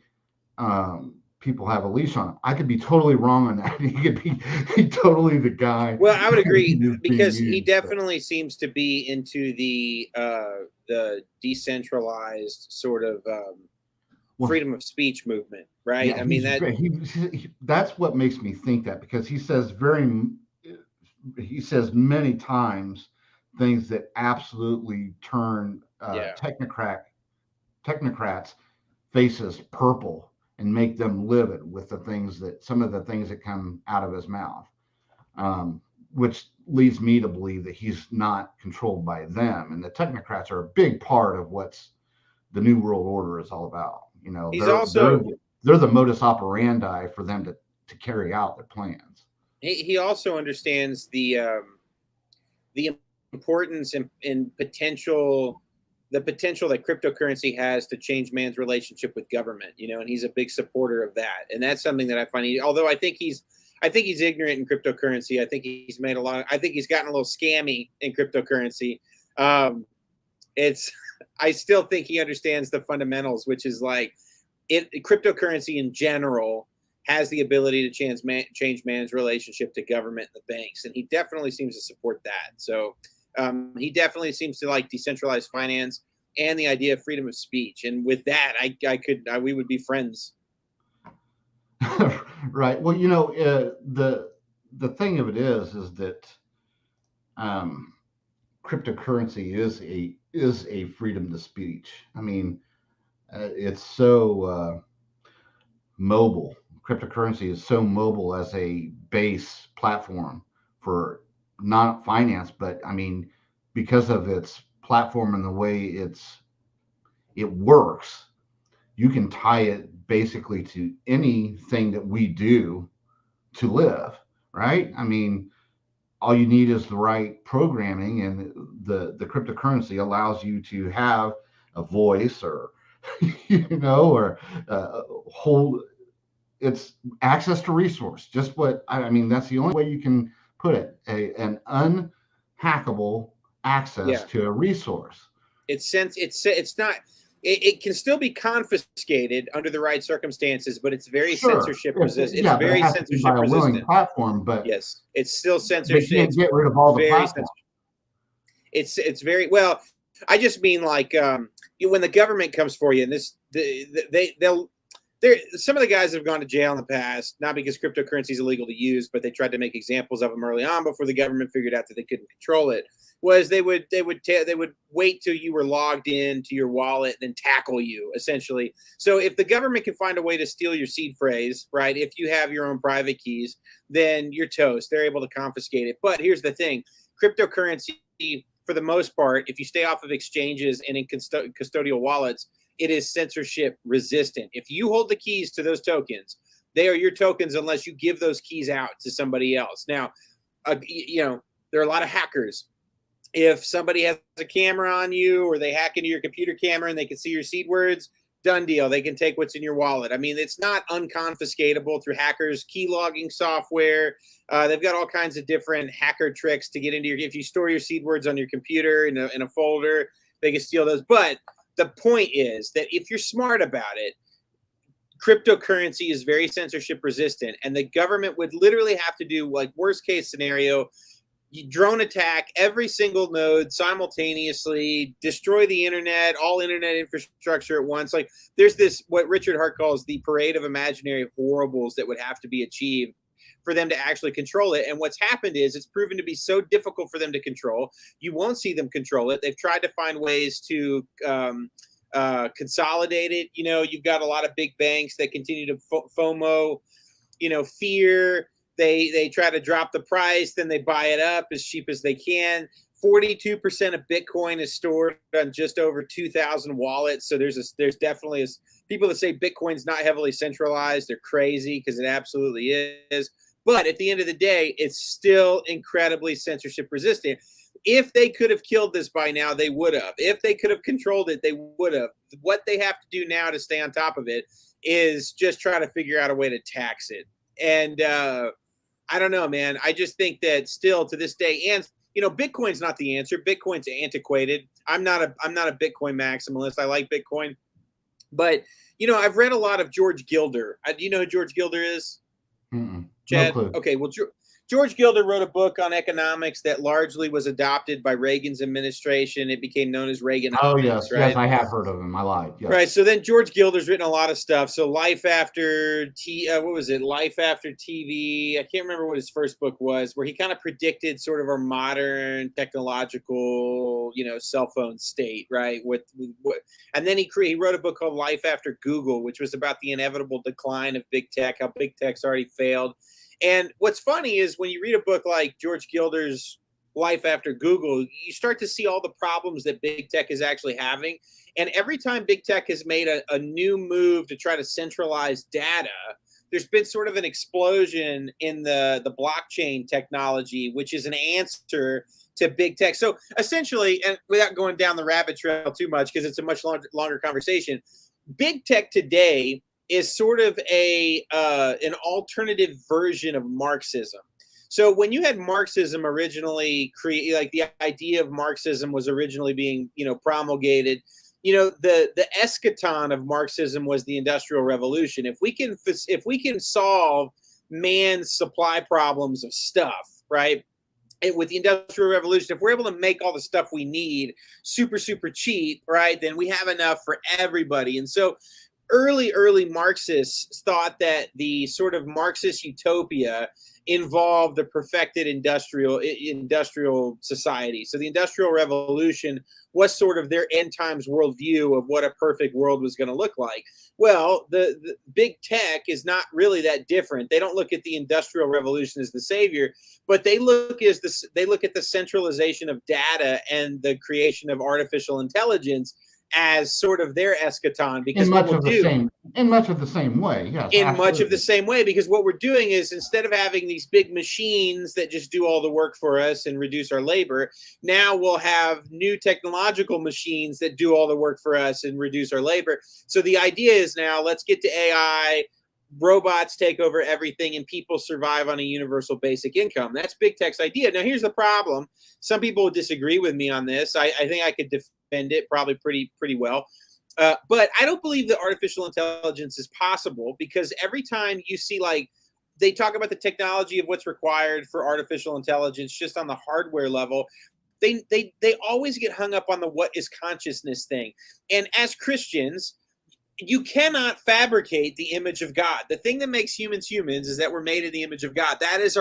people have a leash on him. I could be totally wrong on that. He could be totally the guy.
well, I would agree
He's being
because he
used.
definitely seems to be into the decentralized sort of
Well,
freedom of speech movement, right?
yeah,
I mean that.
that's what makes me think that, because he says many times things that absolutely turn
Yeah.
technocrats faces purple and make them livid with some of the things that come out of his mouth, which leads me to believe that he's not controlled by them. And the technocrats are a big part of what's the New World Order is all about. You know, they're the modus operandi for them to carry out their plans.
He also understands the importance and potential, the potential that cryptocurrency has to change man's relationship with government, you know, and he's a big supporter of that. And that's something that I find, although I think he's ignorant in cryptocurrency. I think he's made I think he's gotten a little scammy in cryptocurrency. I still think he understands the fundamentals, which is like cryptocurrency in general has the ability to change man's relationship to government and the banks. And he definitely seems to support that. So he definitely seems to like decentralized finance and the idea of freedom of speech. And with that, we would be friends.
Right. Well, you know, the thing of it is that cryptocurrency is a freedom to speech. I mean, it's so mobile. Cryptocurrency is so mobile as a base platform for not finance, but I mean, because of its platform and the way it works, you can tie it basically to anything that we do to live, right? I mean, all you need is the right programming, and the cryptocurrency allows you to have a voice, or you know, or hold it's access to resource. Just what I mean, that's the only way you can put it, an unhackable access to a resource.
It can still be confiscated under the right circumstances, but it's very censorship resistant. It's very censorship resistant
platform, but
yes, it's still censorship.
They can't get rid of all the platforms.
It's very well. I just mean like when the government comes for you, and some of the guys have gone to jail in the past, not because cryptocurrency is illegal to use, but they tried to make examples of them early on before the government figured out that they couldn't control it. Was they would wait till you were logged into your wallet, then tackle you essentially. So if the government can find a way to steal your seed phrase, right? If you have your own private keys, then you're toast. They're able to confiscate it. But here's the thing: cryptocurrency, for the most part, if you stay off of exchanges and in custodial wallets, it is censorship resistant. If you hold the keys to those tokens, they are your tokens unless you give those keys out to somebody else. Now, you know, there are a lot of hackers. If somebody has a camera on you, or they hack into your computer camera and they can see your seed words, done deal. They can take what's in your wallet. I mean, it's not unconfiscatable through hackers, key logging software. They've got all kinds of different hacker tricks to get into if you store your seed words on your computer in a folder, they can steal those. But the point is that if you're smart about it, cryptocurrency is very censorship resistant, and the government would literally have to do, like, worst case scenario, you drone attack every single node simultaneously, destroy the internet, all internet infrastructure at once. Like, there's this, what Richard Hart calls the parade of imaginary horribles that would have to be achieved for them to actually control it. And what's happened is it's proven to be so difficult for them to control. You won't see them control it. They've tried to find ways to consolidate it. You know, you've got a lot of big banks that continue to FOMO, you know, fear. They try to drop the price, then they buy it up as cheap as they can. 42% of Bitcoin is stored on just over 2,000 wallets. So there's definitely people that say Bitcoin's not heavily centralized. They're crazy, because it absolutely is. But at the end of the day, it's still incredibly censorship resistant. If they could have killed this by now, they would have. If they could have controlled it, they would have. What they have to do now to stay on top of it is just try to figure out a way to tax it. And I don't know, man. I just think that still to this day, and you know, Bitcoin's not the answer. Bitcoin's antiquated. I'm not a Bitcoin maximalist. I like Bitcoin, but you know, I've read a lot of George Gilder. Do you know who George Gilder is? Chad?
No clue.
Okay, well, George Gilder wrote a book on economics that largely was adopted by Reagan's administration. It became known as Reaganomics.
Oh, yes.
Right?
Yes, I have heard of him. I lied. Yes.
Right. So then George Gilder's written a lot of stuff. So Life After Life After TV. I can't remember what his first book was, where he kind of predicted sort of our modern technological, you know, cell phone state, right? And then he wrote a book called Life After Google, which was about the inevitable decline of big tech, how big tech's already failed. And what's funny is when you read a book like George Gilder's Life After Google, you start to see all the problems that big tech is actually having. And every time big tech has made a new move to try to centralize data, there's been sort of an explosion in the blockchain technology, which is an answer to big tech. So essentially, and without going down the rabbit trail too much, because it's a much longer conversation, big tech today is sort of an alternative version of Marxism. So when you had Marxism originally like the idea of Marxism was originally being, promulgated, the eschaton of Marxism was the Industrial Revolution. If we can solve man's supply problems of stuff, right? With the Industrial Revolution, if we're able to make all the stuff we need super, super cheap, right, then we have enough for everybody. And so early Marxists thought that the sort of Marxist utopia involved the perfected industrial society. So the Industrial Revolution was sort of their end times worldview of what a perfect world was going to look like. Well, the big tech is not really that different. They don't look at the Industrial Revolution as the savior, but they look at the centralization of data and the creation of artificial intelligence as sort of their eschaton, because
in much of the same way, yes.
In absolutely. Much of the same way, because what we're doing is, instead of having these big machines that just do all the work for us and reduce our labor, now we'll have new technological machines that do all the work for us and reduce our labor. So the idea is now, let's get to AI, robots take over everything, and people survive on a universal basic income. That's big tech's idea. Now, here's the problem. Some people would disagree with me on this. I think I could defend it probably pretty well. But I don't believe that artificial intelligence is possible, because every time you see, like, they talk about the technology of what's required for artificial intelligence just on the hardware level, they always get hung up on the what is consciousness thing. And as Christians, you cannot fabricate the image of God. The thing that makes humans humans is that we're made in the image of God. That is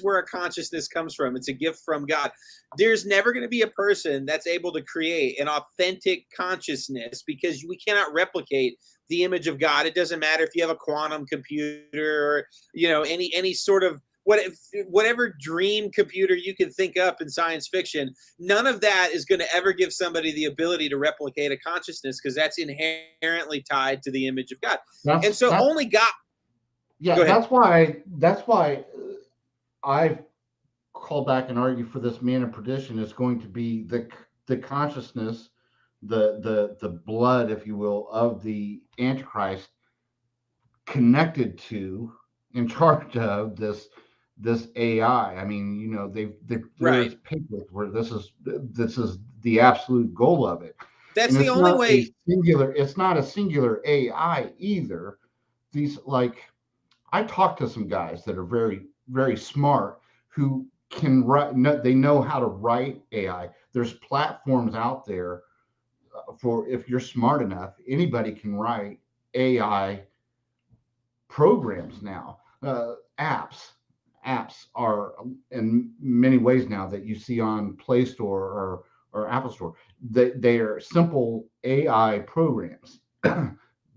where our consciousness comes from. It's a gift from God. There's never going to be a person that's able to create an authentic consciousness, because we cannot replicate the image of God. It doesn't matter if you have a quantum computer or, any sort of whatever dream computer you can think up in science fiction. None of that is going to ever give somebody the ability to replicate a consciousness, because that's inherently tied to the image of God. And so only God.
Yeah, that's why I've called back and argued for this man of perdition is going to be the consciousness, the blood, if you will, of the Antichrist, connected to, in charge of this AI. I mean, there's papers where this is the absolute goal of it.
That's the only way.
It's not a singular AI either. These, like, I talked to some guys that are very, very smart who can write. They know how to write AI. There's platforms out there for, if you're smart enough, anybody can write AI programs now. Apps are in many ways now that you see on Play Store or Apple Store. They are simple AI programs,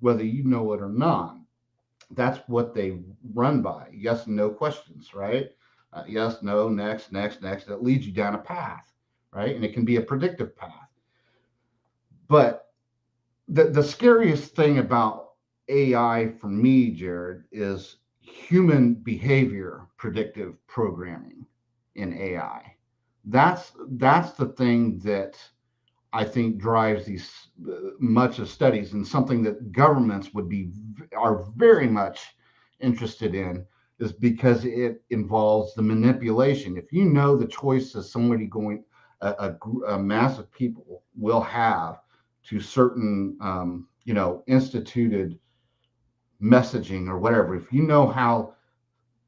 whether you know it or not. That's what they run by. Yes and no questions, right? Yes, no, next. That leads you down a path, right? And it can be a predictive path. But the scariest thing about AI for me, Jared, is human behavior predictive programming in AI. That's the thing that I think drives these much of studies, and something that governments are very much interested in, is because it involves the manipulation. If you know the choices a mass of people will have to certain instituted messaging or whatever, if you know how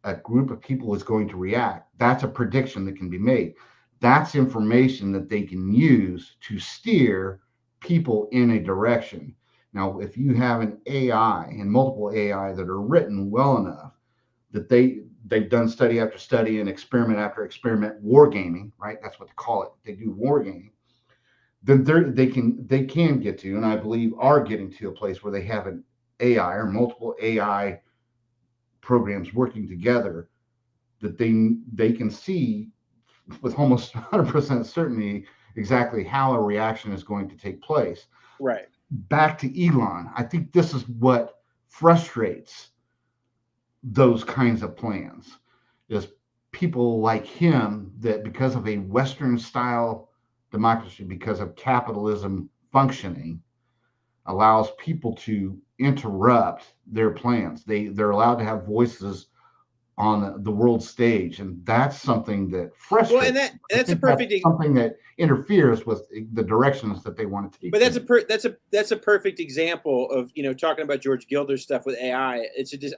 a group of people is going to react, that's a prediction that can be made. That's information that they can use to steer people in a direction. Now, if you have an AI and multiple AI that are written well enough that they've done study after study and experiment after experiment, wargaming, right? That's what they call it. They do wargaming. Then they can get to, and I believe are getting to, a place where they have an AI or multiple AI programs working together that they can see with almost 100% certainty exactly how a reaction is going to take place.
Right.
Back to Elon, I think this is what frustrates those kinds of plans, is people like him that because of a Western style democracy, because of capitalism functioning, allows people to interrupt their plans. They're allowed to have voices on the world stage, and that's something that frustrates.
Well, and that's a perfect
something that interferes with the directions that they want to take.
But that's a perfect example of, you know, talking about George Gilder's stuff with AI.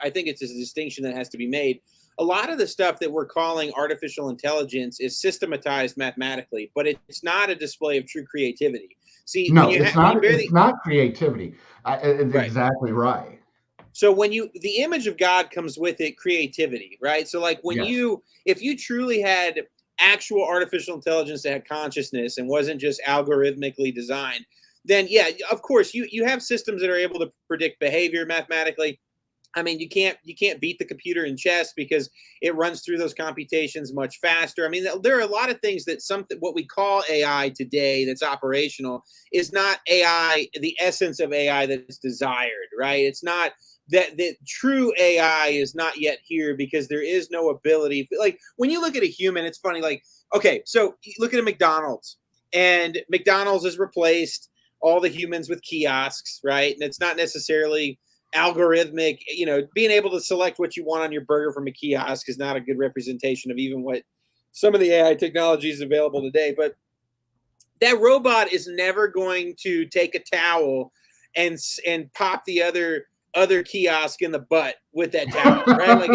I think it's a distinction that has to be made. A lot of the stuff that we're calling artificial intelligence is systematized mathematically, but it's not a display of true creativity. See,
no, it's not creativity. It's
right.
Exactly right.
So the image of God comes with it creativity, right? So like if you truly had actual artificial intelligence that had consciousness and wasn't just algorithmically designed, then yeah, of course you have systems that are able to predict behavior mathematically. I mean, you can't beat the computer in chess because it runs through those computations much faster. I mean, there are a lot of things that what we call AI today that's operational is not AI, the essence of AI that's desired, right? It's not that true AI is not yet here because there is no ability. Like when you look at a human, it's funny. Like, okay, so look at a McDonald's, and McDonald's has replaced all the humans with kiosks, right? And it's not necessarily algorithmic. You know, being able to select what you want on your burger from a kiosk is not a good representation of even what some of the AI technology is available today. But that robot is never going to take a towel and pop the other kiosk in the butt with that towel, right? Like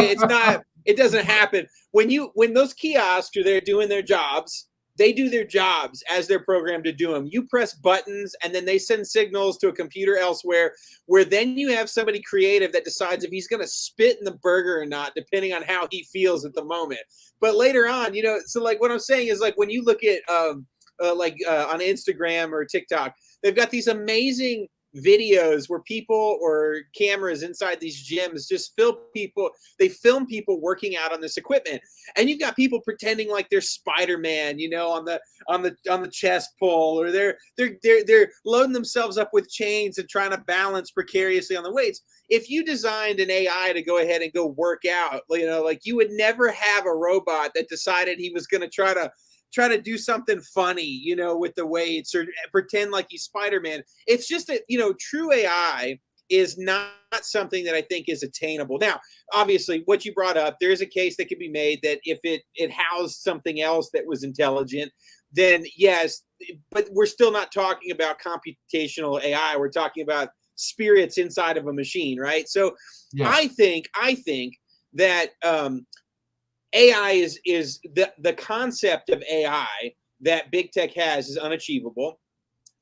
it doesn't happen. When those kiosks are there doing their jobs, they do their jobs as they're programmed to do them. You press buttons and then they send signals to a computer elsewhere, where then you have somebody creative that decides if he's going to spit in the burger or not, depending on how he feels at the moment. But later on, you know, so like what I'm saying is, like when you look at on Instagram or TikTok, they've got these amazing videos where people or cameras inside these gyms just film people working out on this equipment, and you've got people pretending like they're Spider-Man, you know, on the chest pull, or they're loading themselves up with chains and trying to balance precariously on the weights. If you designed an AI to go ahead and go work out, you know, like you would never have a robot that decided he was going to try to do something funny, you know, with the weights, or pretend like he's Spider-Man. It's just that, you know, true AI is not something that I think is attainable. Now, obviously, what you brought up, there is a case that could be made that if it housed something else that was intelligent, then yes, but we're still not talking about computational AI. We're talking about spirits inside of a machine, right? So yeah. I think that AI is the concept of AI that big tech has is unachievable.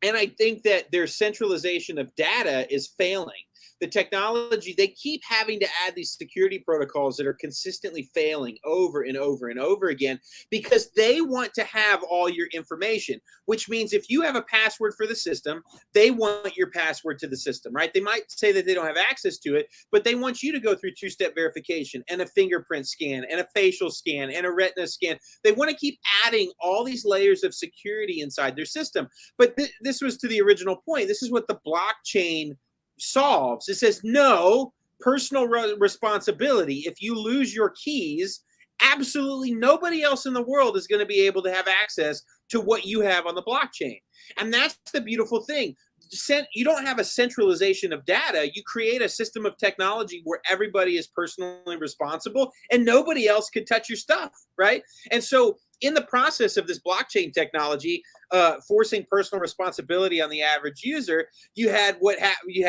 And I think that their centralization of data is failing. The technology, they keep having to add these security protocols that are consistently failing over and over and over again, because they want to have all your information, which means if you have a password for the system, they want your password to the system, right? They might say that they don't have access to it, but they want you to go through two-step verification and a fingerprint scan and a facial scan and a retina scan. They want to keep adding all these layers of security inside their system. But this was to the original point. This is what the blockchain solves. It says no personal responsibility. If you lose your keys, absolutely nobody else in the world is going to be able to have access to what you have on the blockchain. And that's the beautiful thing. You don't have a centralization of data. You create a system of technology where everybody is personally responsible and nobody else could touch your stuff, right? And so in the process of this blockchain technology, forcing personal responsibility on the average user, you had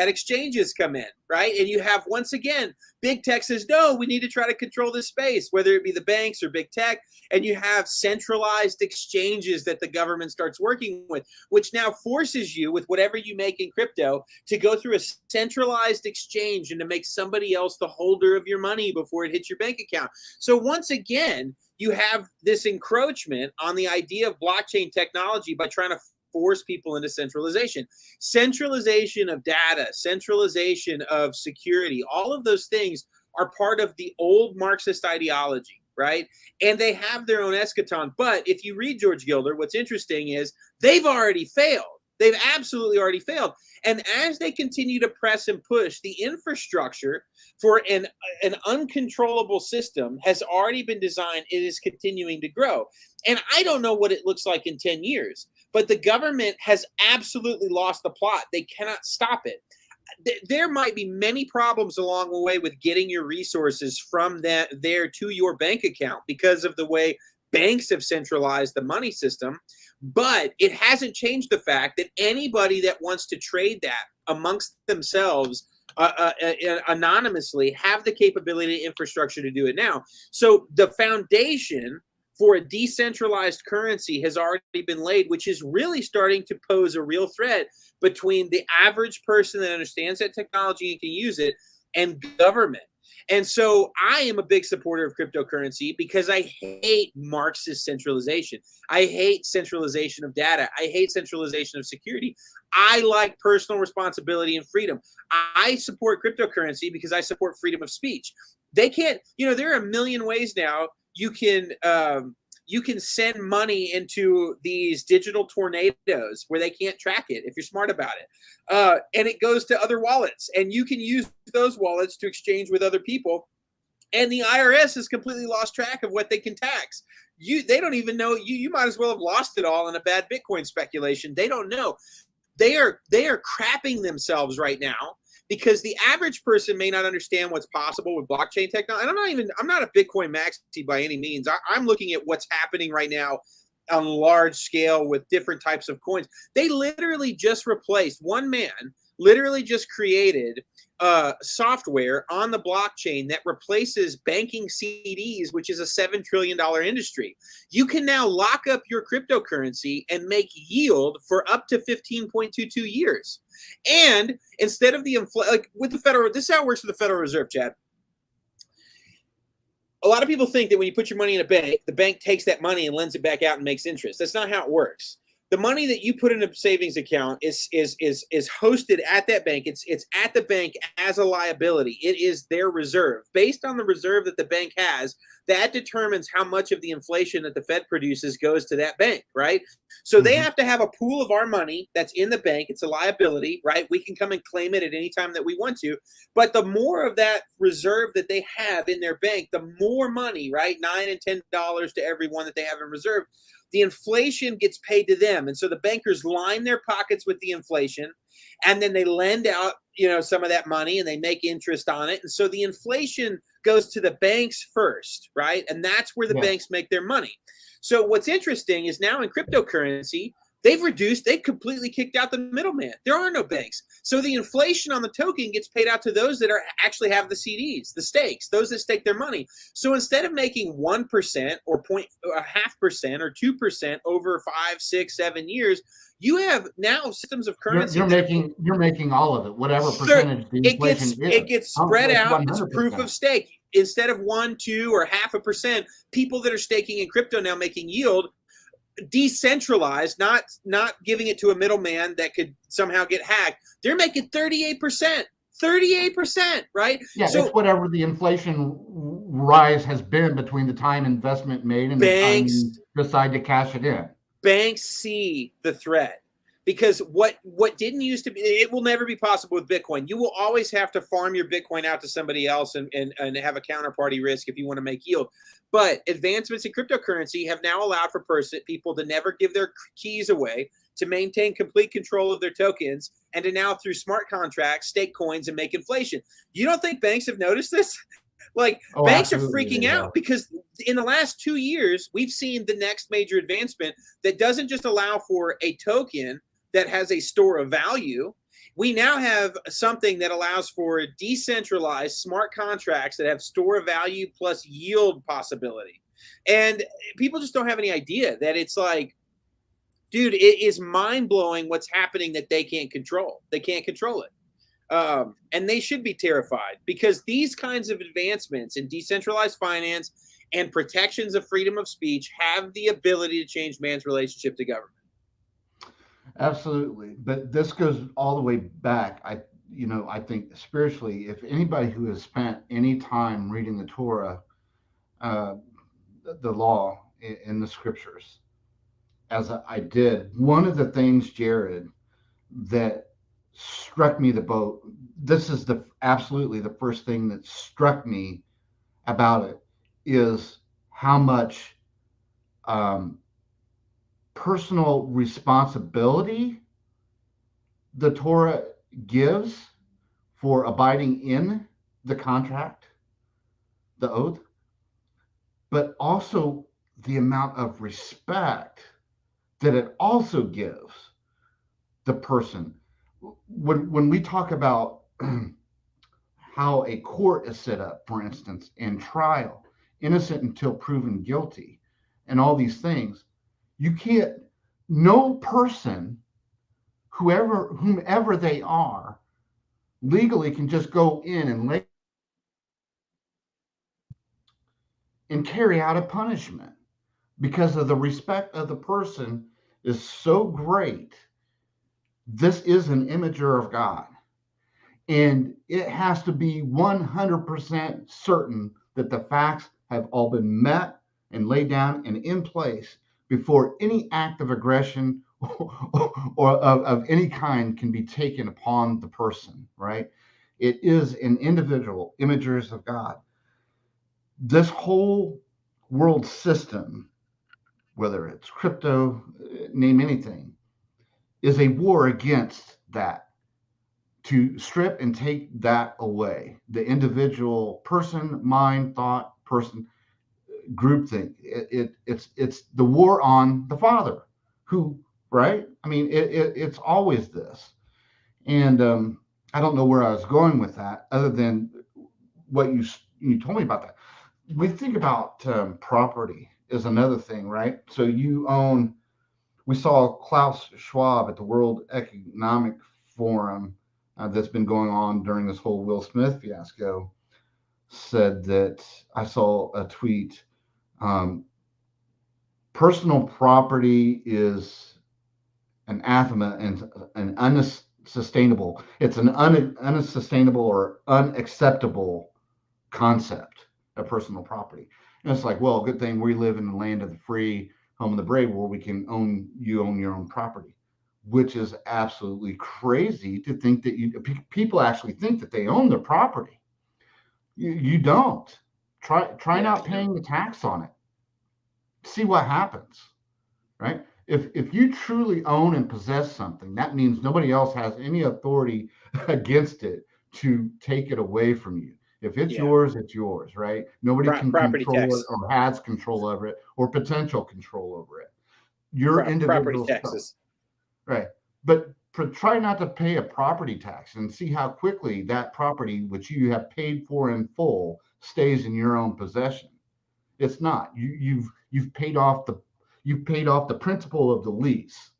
exchanges come in, right? And you have, once again, big tech says, no, we need to try to control this space, whether it be the banks or big tech, and you have centralized exchanges that the government starts working with, which now forces you, with whatever you make in crypto, to go through a centralized exchange and to make somebody else the holder of your money before it hits your bank account. So once again, you have this encroachment on the idea of blockchain technology by trying to force people into centralization. Centralization of data, centralization of security, all of those things are part of the old Marxist ideology. right? And they have their own eschaton. But if you read George Gilder, what's interesting is they've already failed. They've absolutely already failed. And as they continue to press and push, the infrastructure for an uncontrollable system has already been designed. It is continuing to grow. And I don't know what it looks like in 10 years, but the government has absolutely lost the plot. They cannot stop it. There might be many problems along the way with getting your resources from there to your bank account because of the way banks have centralized the money system, but it hasn't changed the fact that anybody that wants to trade that amongst themselves anonymously have the capability and infrastructure to do it now. So the foundation for a decentralized currency has already been laid, which is really starting to pose a real threat between the average person that understands that technology and can use it and government. And so I am a big supporter of cryptocurrency because I hate Marxist centralization. I hate centralization of data. I hate centralization of security. I like personal responsibility and freedom. I support cryptocurrency because I support freedom of speech. They can't, there are a million ways now you can send money into these digital tornadoes where they can't track it if you're smart about it. And it goes to other wallets, and you can use those wallets to exchange with other people. And the IRS has completely lost track of what they can tax. They don't even know. You might as well have lost it all in a bad Bitcoin speculation. They don't know. They are crapping themselves right now, because the average person may not understand what's possible with blockchain technology. And I'm not a Bitcoin maxi by any means. I'm looking at what's happening right now on large scale with different types of coins. They literally just replaced, one man literally just created software on the blockchain that replaces banking CDs, which is a $7 trillion industry. You can now lock up your cryptocurrency and make yield for up to 15.22 years. And instead of with the federal, this is how it works with the Federal Reserve, Chad. A lot of people think that when you put your money in a bank, the bank takes that money and lends it back out and makes interest. That's not how it works. The money that you put in a savings account is hosted at that bank. It's at the bank as a liability. It is their reserve. Based on the reserve that the bank has, that determines how much of the inflation that the Fed produces goes to that bank, right? So they have to have a pool of our money that's in the bank. It's a liability, right? We can come and claim it at any time that we want to. But the more of that reserve that they have in their bank, the more money, right? $9 and $10 to every one that they have in reserve. The inflation gets paid to them. And so the bankers line their pockets with the inflation, and then they lend out, some of that money, and they make interest on it. And so the inflation goes to the banks first, right? And that's where the banks make their money. So what's interesting is now in cryptocurrency, they've completely kicked out the middleman. There are no banks. So the inflation on the token gets paid out to those that actually have the CDs, the stakes, those that stake their money. So instead of making 1% or 0.5% or 2% over 5, 6, 7 years, you have now systems of currency.
You're making all of it, whatever percentage the inflation is.
It gets spread out.
100%.
It's proof of stake. Instead of 1%, 2%, or 0.5%, people that are staking in crypto now making yield, decentralized, not giving it to a middleman that could somehow get hacked. They're making 38%, right?
Yeah, so it's whatever the inflation rise has been between the time investment made and
banks,
the time you decide to cash it in.
Banks see the threat, because what didn't used to be, it will never be possible with Bitcoin. You will always have to farm your Bitcoin out to somebody else and have a counterparty risk if you want to make yield. But advancements in cryptocurrency have now allowed for people to never give their keys away, to maintain complete control of their tokens, and to now, through smart contracts, stake coins and make inflation. You don't think banks have noticed this? Banks are freaking out, because in the last 2 years, we've seen the next major advancement that doesn't just allow for a token that has a store of value. We now have something that allows for decentralized smart contracts that have store of value plus yield possibility. And people just don't have any idea that it's like, dude, it is mind-blowing what's happening that they can't control. They can't control it. And they should be terrified, because these kinds of advancements in decentralized finance and protections of freedom of speech have the ability to change man's relationship to government.
Absolutely. But this goes all the way back. I think spiritually, if anybody who has spent any time reading the Torah, the law in the scriptures, as I did, one of the things, Jared, that struck me the boat. This is absolutely the first thing that struck me about it, is how much personal responsibility the Torah gives for abiding in the contract, the oath, but also the amount of respect that it also gives the person. When we talk about how a court is set up, for instance, in trial, innocent until proven guilty, and all these things, you can't, no person, whomever they are, legally can just go in and carry out a punishment, because of the respect of the person is so great. This is an imager of God, and it has to be 100% certain that the facts have all been met and laid down and in place before any act of aggression or of any kind can be taken upon the person, right? It is an individual, imagers of God. This whole world system, whether it's crypto, name anything, is a war against that, to strip and take that away. The individual person, mind, thought, person, group thing. It's the war on the Father, who, right? I mean, it's always this. And I don't know where I was going with that, other than what you told me about that. We think about property is another thing, right? So you own. We saw Klaus Schwab at the World Economic Forum that's been going on during this whole Will Smith fiasco, said that, I saw a tweet, personal property is an anathema and an unsustainable. It's an unsustainable or unacceptable concept of personal property. And it's like, well, good thing we live in the land of the free, home of the brave, where we can own your own property, which is absolutely crazy to think that people actually think that they own their property. You don't. Try not paying the tax on it. See what happens, right? If you truly own and possess something, that means nobody else has any authority against it to take it away from you. If it's yours, it's yours, right? Nobody can control it or has control over it or potential control over it. Your individual taxes, right? But try not to pay a property tax and see how quickly that property, which you have paid for in full, stays in your own possession. It's not. You've paid off the principal of the lease,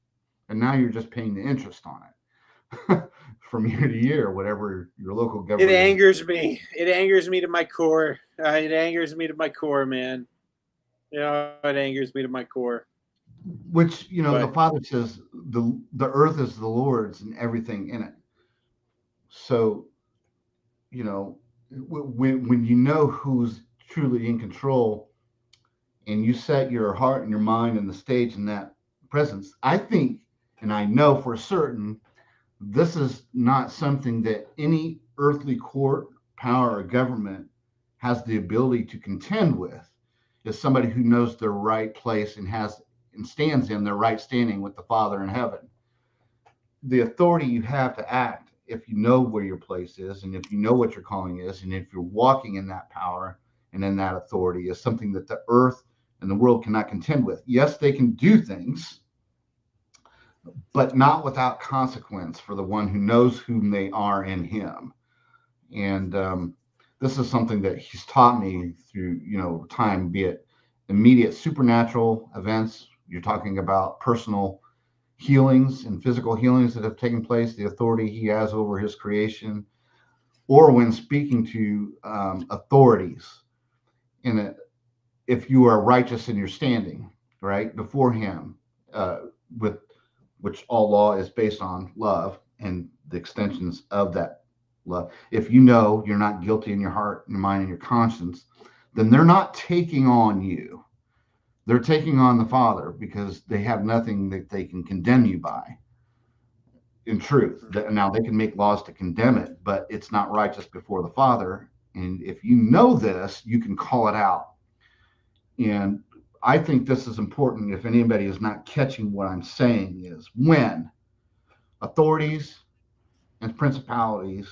and now you're just paying the interest on it from year to year, whatever your local government.
It angers me. It angers me to my core. It angers me to my core, man. You know, it angers me to my core.
Which, you know, the Father says the earth is the Lord's and everything in it. So, you know, when you know who's truly in control, and you set your heart and your mind and the stage in that presence, I think, and I know for certain, this is not something that any earthly court, power, or government has the ability to contend with. Is somebody who knows their right place and stands in their right standing with the Father in heaven. The authority you have to act, if you know where your place is, and if you know what your calling is, and if you're walking in that power and in that authority, is something that the earth and the world cannot contend with. Yes, they can do things, but not without consequence for the one who knows whom they are in him. And this is something that he's taught me through, you know, time, be it immediate supernatural events. You're talking about personal healings and physical healings that have taken place, the authority he has over his creation, or when speaking to authorities in it. If you are righteous in your standing, right, before him, with which all law is based on love and the extensions of that love. If you know you're not guilty in your heart, your mind, and your conscience, then they're not taking on you. They're taking on the Father because they have nothing that they can condemn you by. In truth, now they can make laws to condemn it, but it's not righteous before the Father. And if you know this, you can call it out. And I think this is important. If anybody is not catching what I'm saying, is when authorities and principalities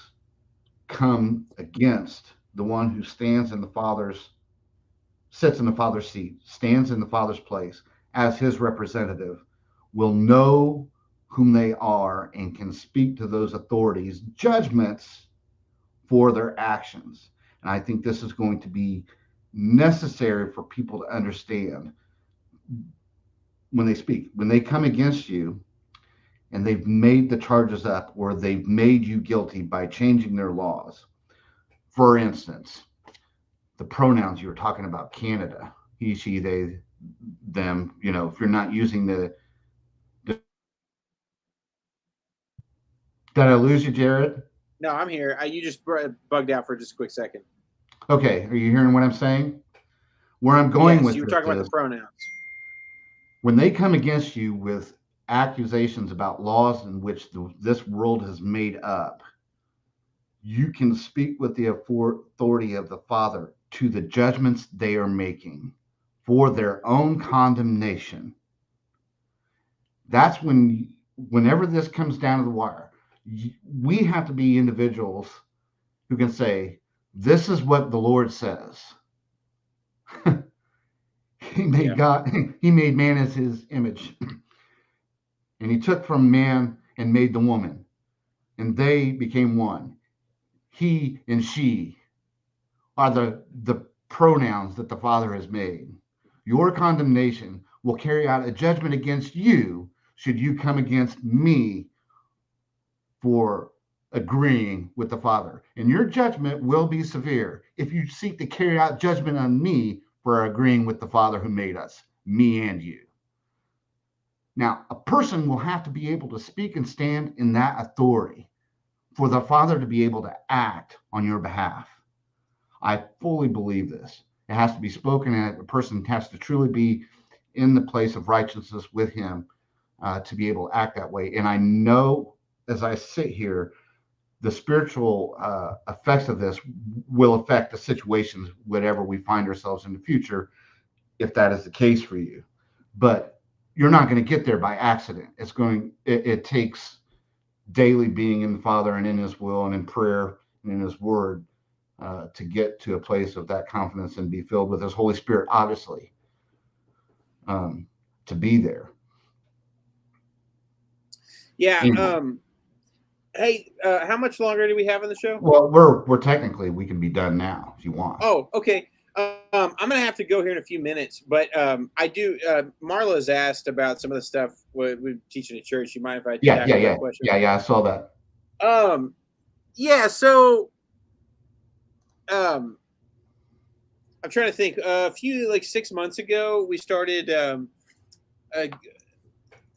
come against the one who stands in the Father's, sits in the Father's seat, stands in the Father's place as his representative, will know whom they are and can speak to those authorities judgments for their actions. And I think this is going to be necessary for people to understand when they speak. When they come against you and they've made the charges up or they've made you guilty by changing their laws. For instance, the pronouns you were talking about, Canada, he, she, they, them, if you're not using the Did I lose you, Jared?
No, I'm here. You just bugged out for just a quick second.
Okay. Are you hearing what I'm saying? Where I'm going with
you were
this
talking about
is,
the pronouns.
when they come against you with accusations about laws in which this world has made up, you can speak with the authority of the Father to the judgments they are making for their own condemnation. That's whenever this comes down to the wire, we have to be individuals who can say, this is what the Lord says. He made God, he made man as his image. And he took from man and made the woman. And they became one. He and she are the pronouns that the Father has made. Your condemnation will carry out a judgment against you should you come against me for agreeing with the Father. And your judgment will be severe if you seek to carry out judgment on me for agreeing with the Father who made us, me and you. Now, a person will have to be able to speak and stand in that authority for the Father to be able to act on your behalf. I fully believe this. It has to be spoken, and a person has to truly be in the place of righteousness with him to be able to act that way. And I know as I sit here, the spiritual effects of this will affect the situations, whatever we find ourselves in the future, if that is the case for you. But you're not going to get there by accident. It takes daily being in the Father and in his will and in prayer and in his word to get to a place of that confidence and be filled with his Holy Spirit, obviously, to be there.
Yeah. Hey, how much longer do we have on the show?
Well, we're technically, we can be done now if you want.
Oh, okay. I'm gonna have to go here in a few minutes, but I do. Marla's asked about some of the stuff we're teaching at church. You mind if I tackle that question?
Yeah. I saw that.
Yeah. So, I'm trying to think. A few 6 months ago, we started.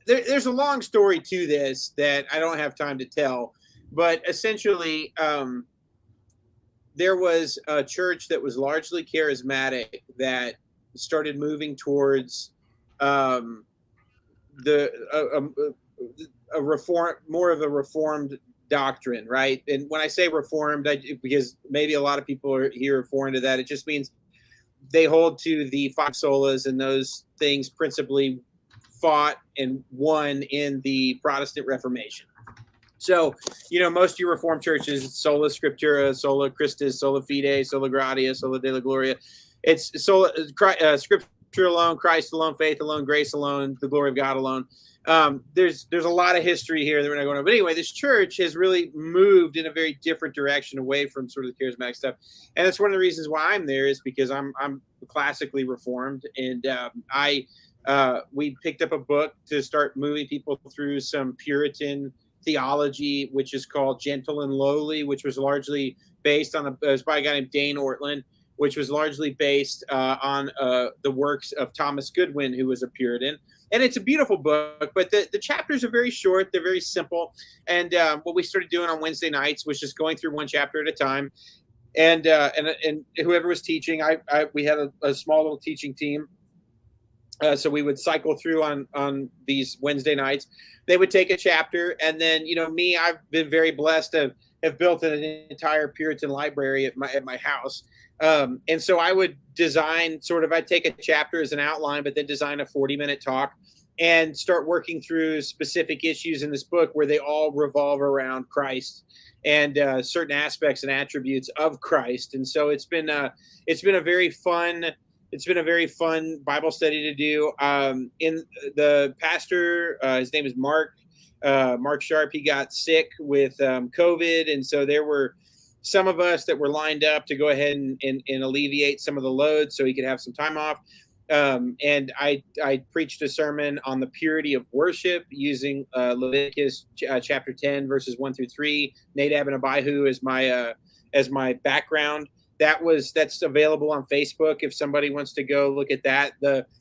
There's a long story to this that I don't have time to tell, but essentially, there was a church that was largely charismatic that started moving towards a reform, more of a reformed doctrine, right? And when I say reformed, because maybe a lot of people are here are foreign to that, it just means they hold to the five solas and those things principally fought and won in the Protestant Reformation. So, most of your Reformed churches, sola scriptura, sola Christus, sola fide, sola gratia, sola Deo gloria. It's sola scripture alone, Christ alone, faith alone, grace alone, the glory of God alone. There's a lot of history here that we're not going to. But anyway, this church has really moved in a very different direction away from sort of the charismatic stuff, and that's one of the reasons why I'm there is because I'm classically Reformed, and we picked up a book to start moving people through some Puritan theology, which is called Gentle and Lowly, which was largely based on it was by a guy named Dane Ortlund, which was largely based on the works of Thomas Goodwin, who was a Puritan. And it's a beautiful book, but the chapters are very short. They're very simple. And what we started doing on Wednesday nights was just going through one chapter at a time. And whoever was teaching, we had a small little teaching team. So we would cycle through on these Wednesday nights. They would take a chapter, and then me, I've been very blessed to have built an entire Puritan library at my house. And so I would design I'd take a chapter as an outline, but then design a 40-minute talk and start working through specific issues in this book where they all revolve around Christ and certain aspects and attributes of Christ. And so it's been a very fun Bible study to do. In the pastor, his name is Mark Sharp. He got sick with COVID, and so there were some of us that were lined up to go ahead and alleviate some of the load so he could have some time off. And I preached a sermon on the purity of worship using Leviticus chapter 10 verses 1-3. Nadab and Abihu as my background. That's available on Facebook if somebody wants to go look at that.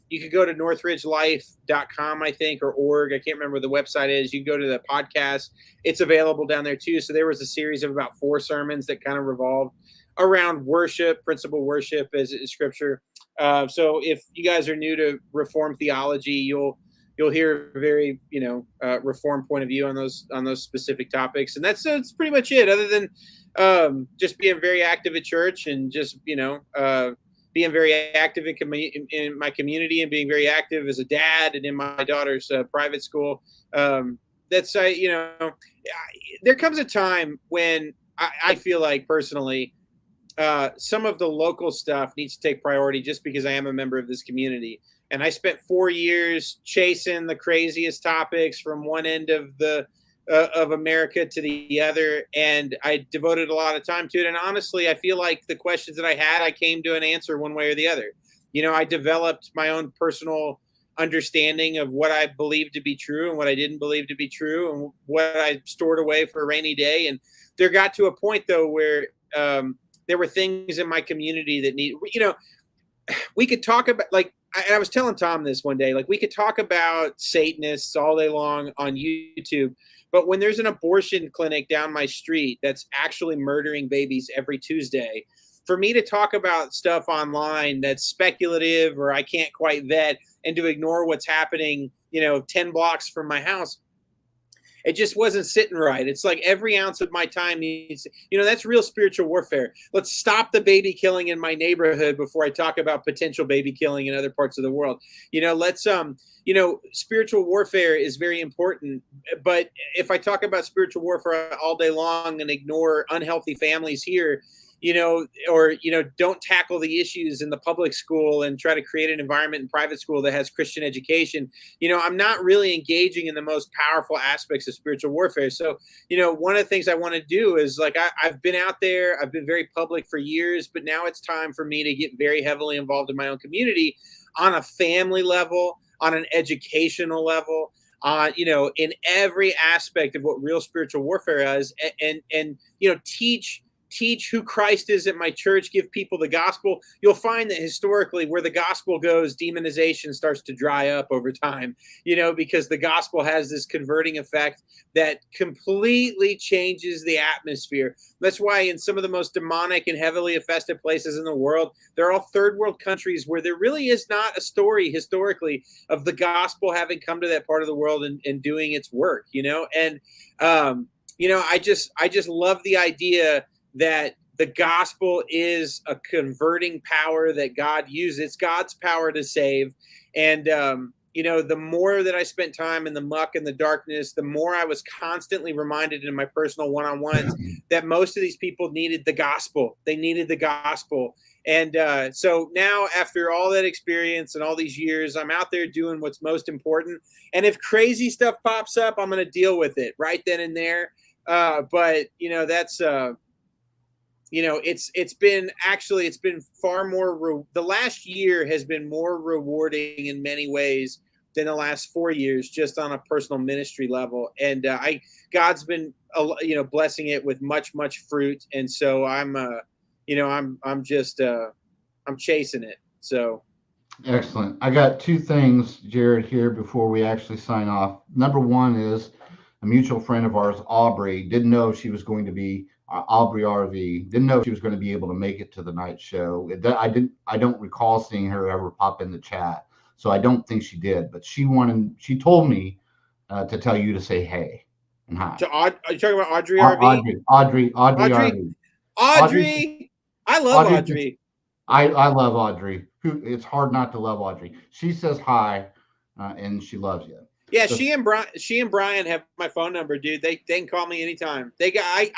You could go to northridgelife.com, I think, or org. I can't remember what the website is. You can go to the podcast. It's available down there too. So there was a series of about 4 sermons that kind of revolved around worship, principal worship as scripture. So if you guys are new to Reformed theology, you'll hear a very Reformed point of view on those specific topics, and that's pretty much it. Other than just being very active at church and just being very active in my community and being very active as a dad and in my daughter's private school. There comes a time when I feel like personally. Some of the local stuff needs to take priority just because I am a member of this community. And I spent 4 years chasing the craziest topics from one end of of America to the other. And I devoted a lot of time to it. And honestly, I feel like the questions that I had, I came to an answer one way or the other. I developed my own personal understanding of what I believed to be true and what I didn't believe to be true and what I stored away for a rainy day. And there got to a point though where, there were things in my community that we could talk about, I was telling Tom this one day, we could talk about Satanists all day long on YouTube, but when there's an abortion clinic down my street that's actually murdering babies every Tuesday, for me to talk about stuff online that's speculative or I can't quite vet and to ignore what's happening, 10 blocks from my house, it just wasn't sitting right. It's like every ounce of my time needs, that's real spiritual warfare. Let's stop the baby killing in my neighborhood before I talk about potential baby killing in other parts of the world. Spiritual warfare is very important. But if I talk about spiritual warfare all day long and ignore unhealthy families here, don't tackle the issues in the public school and try to create an environment in private school that has Christian education, I'm not really engaging in the most powerful aspects of spiritual warfare. So, one of the things I want to do is I've been out there, I've been very public for years, but now it's time for me to get very heavily involved in my own community on a family level, on an educational level, in every aspect of what real spiritual warfare is, and teach who Christ is at my church, give people the gospel. You'll find that historically where the gospel goes, demonization starts to dry up over time, because the gospel has this converting effect that completely changes the atmosphere. That's why in some of the most demonic and heavily infested places in the world, they're all third world countries where there really is not a story historically of the gospel having come to that part of the world and doing its work, and, I just love the idea that the gospel is a converting power that God uses. It's God's power to save. And, the more that I spent time in the muck and the darkness, the more I was constantly reminded in my personal one-on-ones that most of these people needed the gospel. They needed the gospel. And so now after all that experience and all these years, I'm out there doing what's most important. And if crazy stuff pops up, I'm going to deal with it right then and there. But, that's... it's been far more, the last year has been more rewarding in many ways than the last 4 years, just on a personal ministry level. And God's been, blessing it with much, much fruit. And so I'm chasing it. So.
Excellent. I got 2 things, Jared, here before we actually sign off. Number one is a mutual friend of ours, Aubrey, didn't know she was going to be Aubrey RV, didn't know she was going to be able to make it to the night show. I don't recall seeing her ever pop in the chat, So I don't think she did, but she told me to tell you to say hey and hi.
Are you talking about Audrey RV?
Audrey RV.
Audrey. I love Audrey.
I love Audrey. It's hard not to love Audrey. She says hi, and she loves you.
Yeah, so, she and Brian have my phone number, dude. They can call me anytime.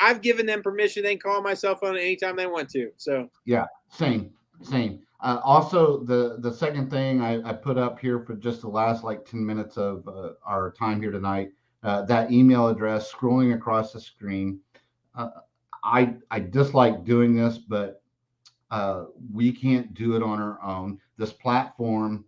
I've given them permission. They can call my cell phone anytime they want to. So
yeah, same. Also, the second thing I put up here for just the last like 10 minutes of our time here tonight, that email address scrolling across the screen. I dislike doing this, but we can't do it on our own. This platform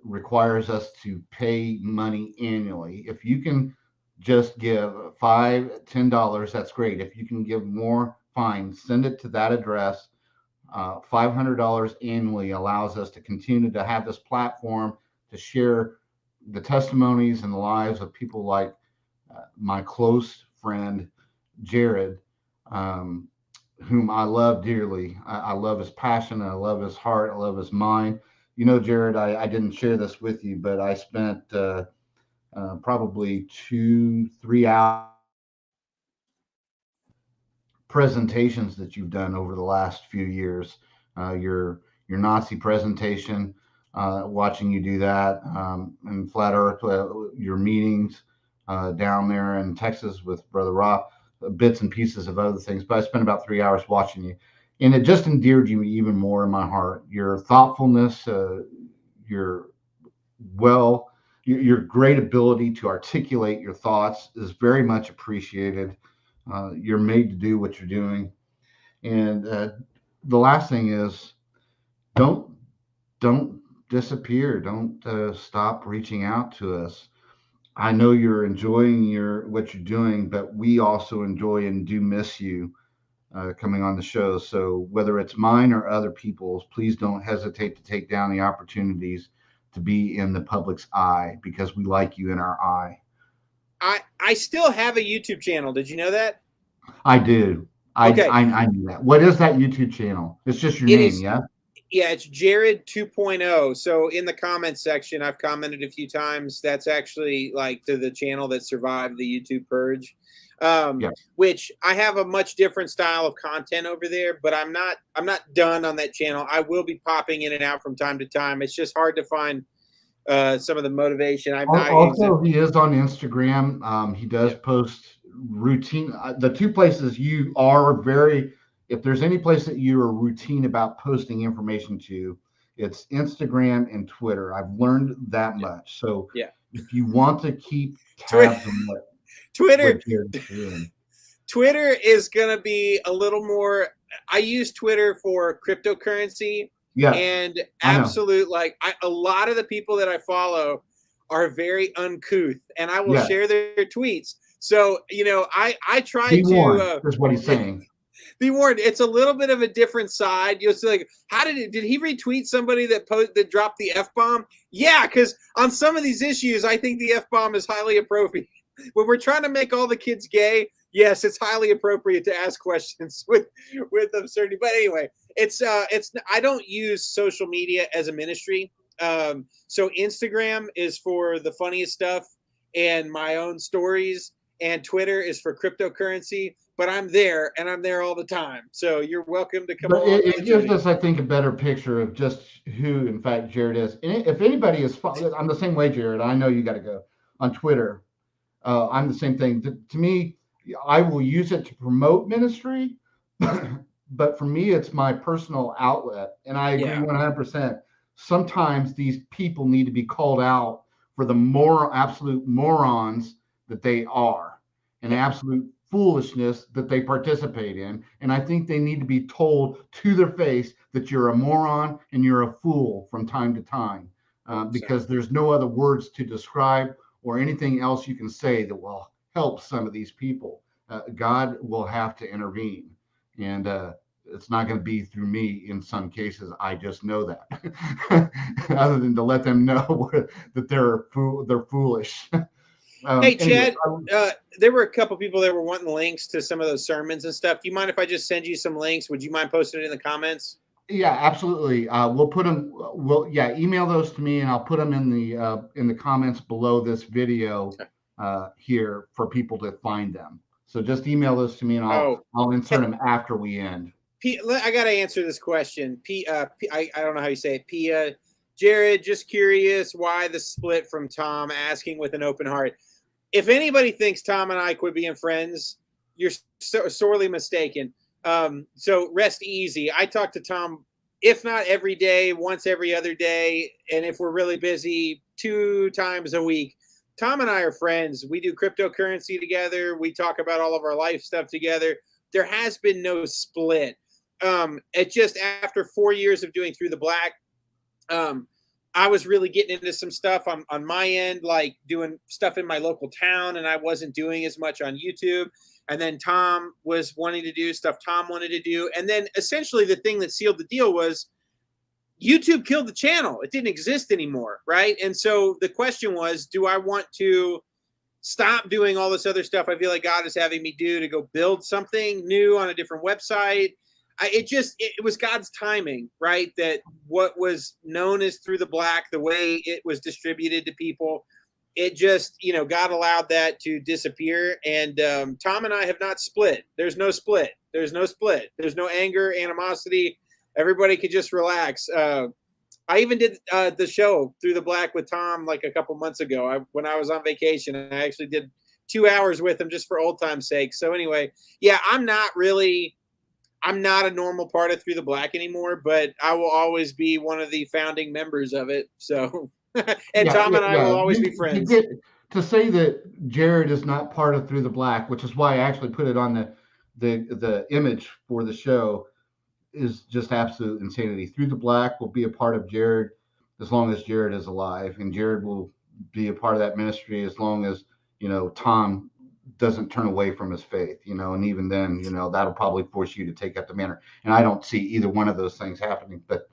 requires us to pay money annually. If you can just give $5, $10, that's great. If you can give more, fine. Send it to that address. $500 annually allows us to continue to have this platform to share the testimonies and the lives of people like my close friend Jared, whom I love dearly. I love his passion. I love his heart. I love his mind. You know, Jared, I didn't share this with you, but I spent probably 2-3 hours presentations that you've done over the last few years. Your Nazi presentation, watching you do that, and Flat Earth, your meetings down there in Texas with Brother Rob, bits and pieces of other things. But I spent about 3 hours watching you, and it just endeared you even more in my heart. Your thoughtfulness, your great ability to articulate your thoughts is very much appreciated. You're made to do what you're doing. And the last thing is, don't disappear. Don't stop reaching out to us. I know you're enjoying what you're doing, but we also enjoy and do miss you coming on the show. So whether it's mine or other people's, please don't hesitate to take down the opportunities to be in the public's eye, because we like you in our eye.
I still have a YouTube channel. Did you know that?
I do.
Okay.
I knew that. What is that YouTube channel? It's just your name, yeah?
Yeah, it's Jared 2.0. So in the comments section, I've commented a few times. That's actually like to the channel that survived the YouTube purge, which I have a much different style of content over there. But I'm not done on that channel. I will be popping in and out from time to time. It's just hard to find some of the motivation.
He is on Instagram. He does post routine. The two places you are very, if there's any place that you are routine about posting information to, it's Instagram and Twitter. I've learned that much. So if you want to keep tabs on what
Twitter is going to be a little more. I use Twitter for cryptocurrency.
Yeah,
and a lot of the people that I follow are very uncouth, and I will share their tweets. So I try
be
to.
Warned, is what he's saying.
Be warned. It's a little bit of a different side. You'll see, like, did he retweet somebody that dropped the F-bomb? Yeah, because on some of these issues, I think the F-bomb is highly appropriate. When we're trying to make all the kids gay, yes, it's highly appropriate to ask questions with absurdity. But anyway, it's I don't use social media as a ministry. So Instagram is for the funniest stuff and my own stories, and Twitter is for cryptocurrency. But I'm there, and I'm there all the time. So you're welcome to come on.
It gives us, I think, a better picture of just who, in fact, Jared is. And if anybody is, I'm the same way, Jared. I know you got to go on Twitter. I'm the same thing. To me, I will use it to promote ministry, but for me, it's my personal outlet. And I agree 100%. Sometimes these people need to be called out for the absolute morons that they are, and absolute foolishness that they participate in. And I think they need to be told to their face that you're a moron and you're a fool from time to time, because there's no other words to describe or anything else you can say that will help some of these people. God will have to intervene, and it's not going to be through me in some cases. I just know that, other than to let them know that they're foolish.
Hey, Chad, there were a couple people that were wanting links to some of those sermons and stuff. Do you mind if I just send you some links? Would you mind posting it in the comments?
Yeah, absolutely. We'll put them. Email those to me, and I'll put them in the comments below this video here for people to find them. So just email those to me, and I'll insert them after we end.
I got to answer this question. I don't know how you say it. Pia, Jared, just curious why the split from Tom, asking with an open heart. If anybody thinks Tom and I quit being friends, you're sorely mistaken. So rest easy. I talk to Tom, if not every day, once every other day. And if we're really busy, 2 times a week. Tom and I are friends. We do cryptocurrency together. We talk about all of our life stuff together. There has been no split. It just, after 4 years of doing Through the Black, I was really getting into some stuff on my end, like doing stuff in my local town, and I wasn't doing as much on YouTube. And then Tom was wanting to do stuff Tom wanted to do. And then essentially the thing that sealed the deal was YouTube killed the channel. It didn't exist anymore, right? And so the question was, do I want to stop doing all this other stuff I feel like God is having me do to go build something new on a different website? It was God's timing, right? That what was known as Through the Black, the way it was distributed to people, it just, God allowed that to disappear. And Tom and I have not split. There's no split. There's no split. There's no anger, animosity. Everybody could just relax. I even did the show Through the Black with Tom like a couple months ago when I was on vacation. And I actually did 2 hours with him just for old time's sake. So anyway, yeah, I'm not a normal part of Through the Black anymore, but I will always be one of the founding members of it. So, and Tom and I will always be friends.
To say that Jared is not part of Through the Black, which is why I actually put it on the image for the show, is just absolute insanity. Through the Black will be a part of Jared as long as Jared is alive, and Jared will be a part of that ministry as long as, Tom doesn't turn away from his faith, and even then, that'll probably force you to take up the manner. And I don't see either one of those things happening. But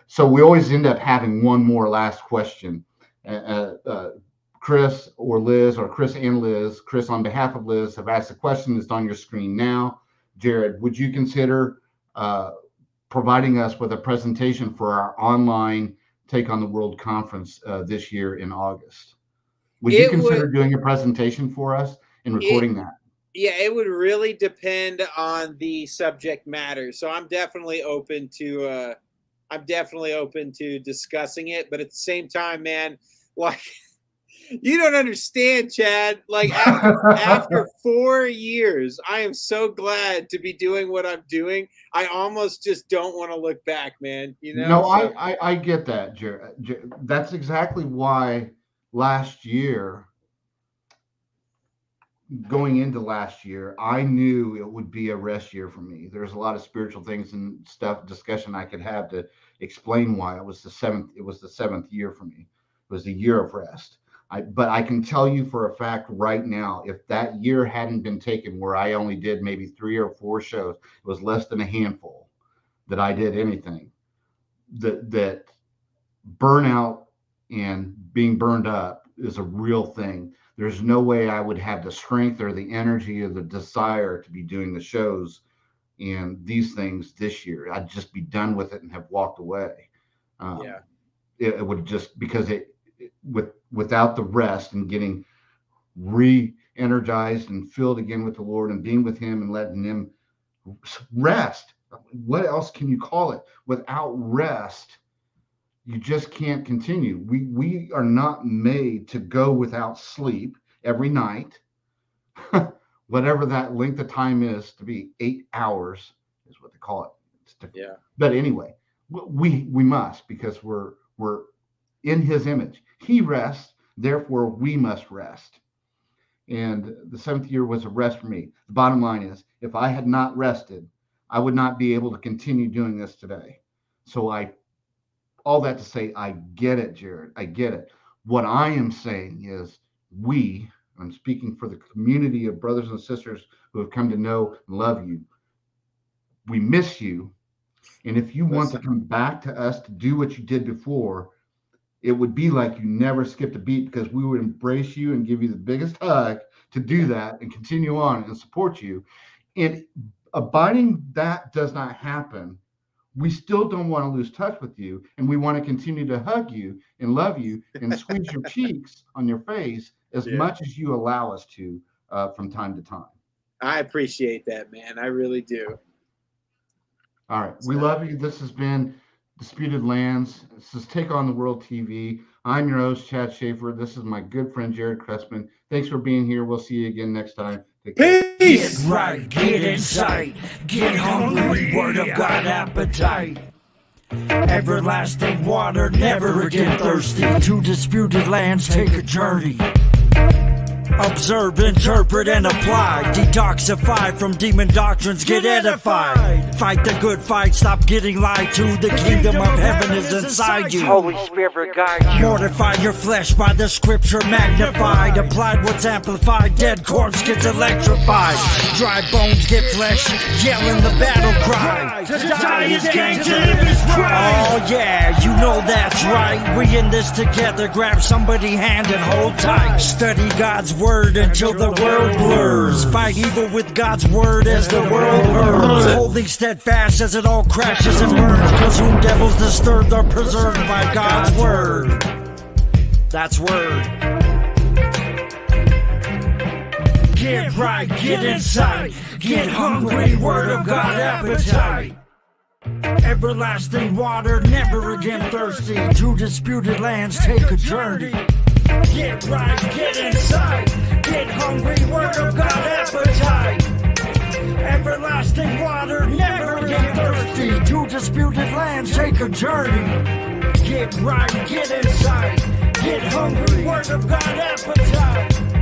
so we always end up having one more last question. Chris or Liz, or Chris and Liz, Chris on behalf of Liz, have asked the question that's on your screen now. Jared, would you consider providing us with a presentation for our online Take on the World conference this year in August? Would you consider doing a presentation for us and recording that?
Yeah, it would really depend on the subject matter. So I'm definitely open to discussing it. But at the same time, man, like, you don't understand, Chad. Like, after 4 years, I am so glad to be doing what I'm doing. I almost just don't want to look back, man.
No, so. I get that, Jared. That's exactly why last year, going into last year, I knew it would be a rest year for me. There's a lot of spiritual things and discussion I could have to explain why it was the seventh year for me. It was the year of rest. But I can tell you for a fact right now, if that year hadn't been taken, where I only did maybe 3 or 4 shows, it was less than a handful that I did anything, that burnout and being burned up is a real thing. There's no way I would have the strength or the energy or the desire to be doing the shows and these things this year. I'd just be done with it and have walked away. It would just, because without the rest and getting re-energized and filled again with the Lord and being with him and letting him rest. What else can you call it? Without rest, you just can't continue. We are not made to go without sleep every night, whatever that length of time is to be. 8 hours is what they call it.
Yeah.
But anyway, we must, because we're in his image. He rests, therefore we must rest. And the 7th year was a rest for me. The bottom line is, if I had not rested, I would not be able to continue doing this today. So all that to say, I get it, Jared. I get it. What I am saying is I'm speaking for the community of brothers and sisters who have come to know and love you. We miss you. And if you want to come back to us to do what you did before, it would be like you never skipped a beat, because we would embrace you and give you the biggest hug to do that and continue on and support you. And abiding that does not happen we still don't want to lose touch with you, and we want to continue to hug you and love you and squeeze your cheeks on your face as much as you allow us to from time to time.
I appreciate that, man. I really do.
All right. We love you. This has been Disputed Lands. This is Take on the World TV. I'm your host, Chad Schaefer. This is my good friend, Jared Chrestman. Thanks for being here. We'll see you again next time. Take care.
Peace! Get right, get insight, get hungry, word of God appetite. Everlasting water, never again thirsty. To disputed lands, take a journey. Observe, interpret, and apply. Detoxify from demon doctrines, get edified. Fight the good fight, stop getting lied to. The kingdom of heaven is inside you.
Holy Spirit guide you.
Mortify your flesh by the scripture magnified. Applied what's amplified, dead corpse gets electrified. Dry bones get flesh, yelling the battle cry.
To die is gain, to live is right.
Oh yeah, you know that's right. We in this together, grab somebody's hand and hold tight. Study God's word until the world blurs. Fight evil with God's word as the world burns. Holding steadfast as it all crashes and burns. Cause whom devils disturb are preserved by God's word. That's word. Get right, get inside, get hungry, word of God appetite. Everlasting water, never again thirsty. To disputed lands, take a journey. Get right, get inside, get hungry, word of God appetite. Everlasting water, never again thirsty. To disputed lands, take a journey. Get right, get inside, get hungry, word of God appetite.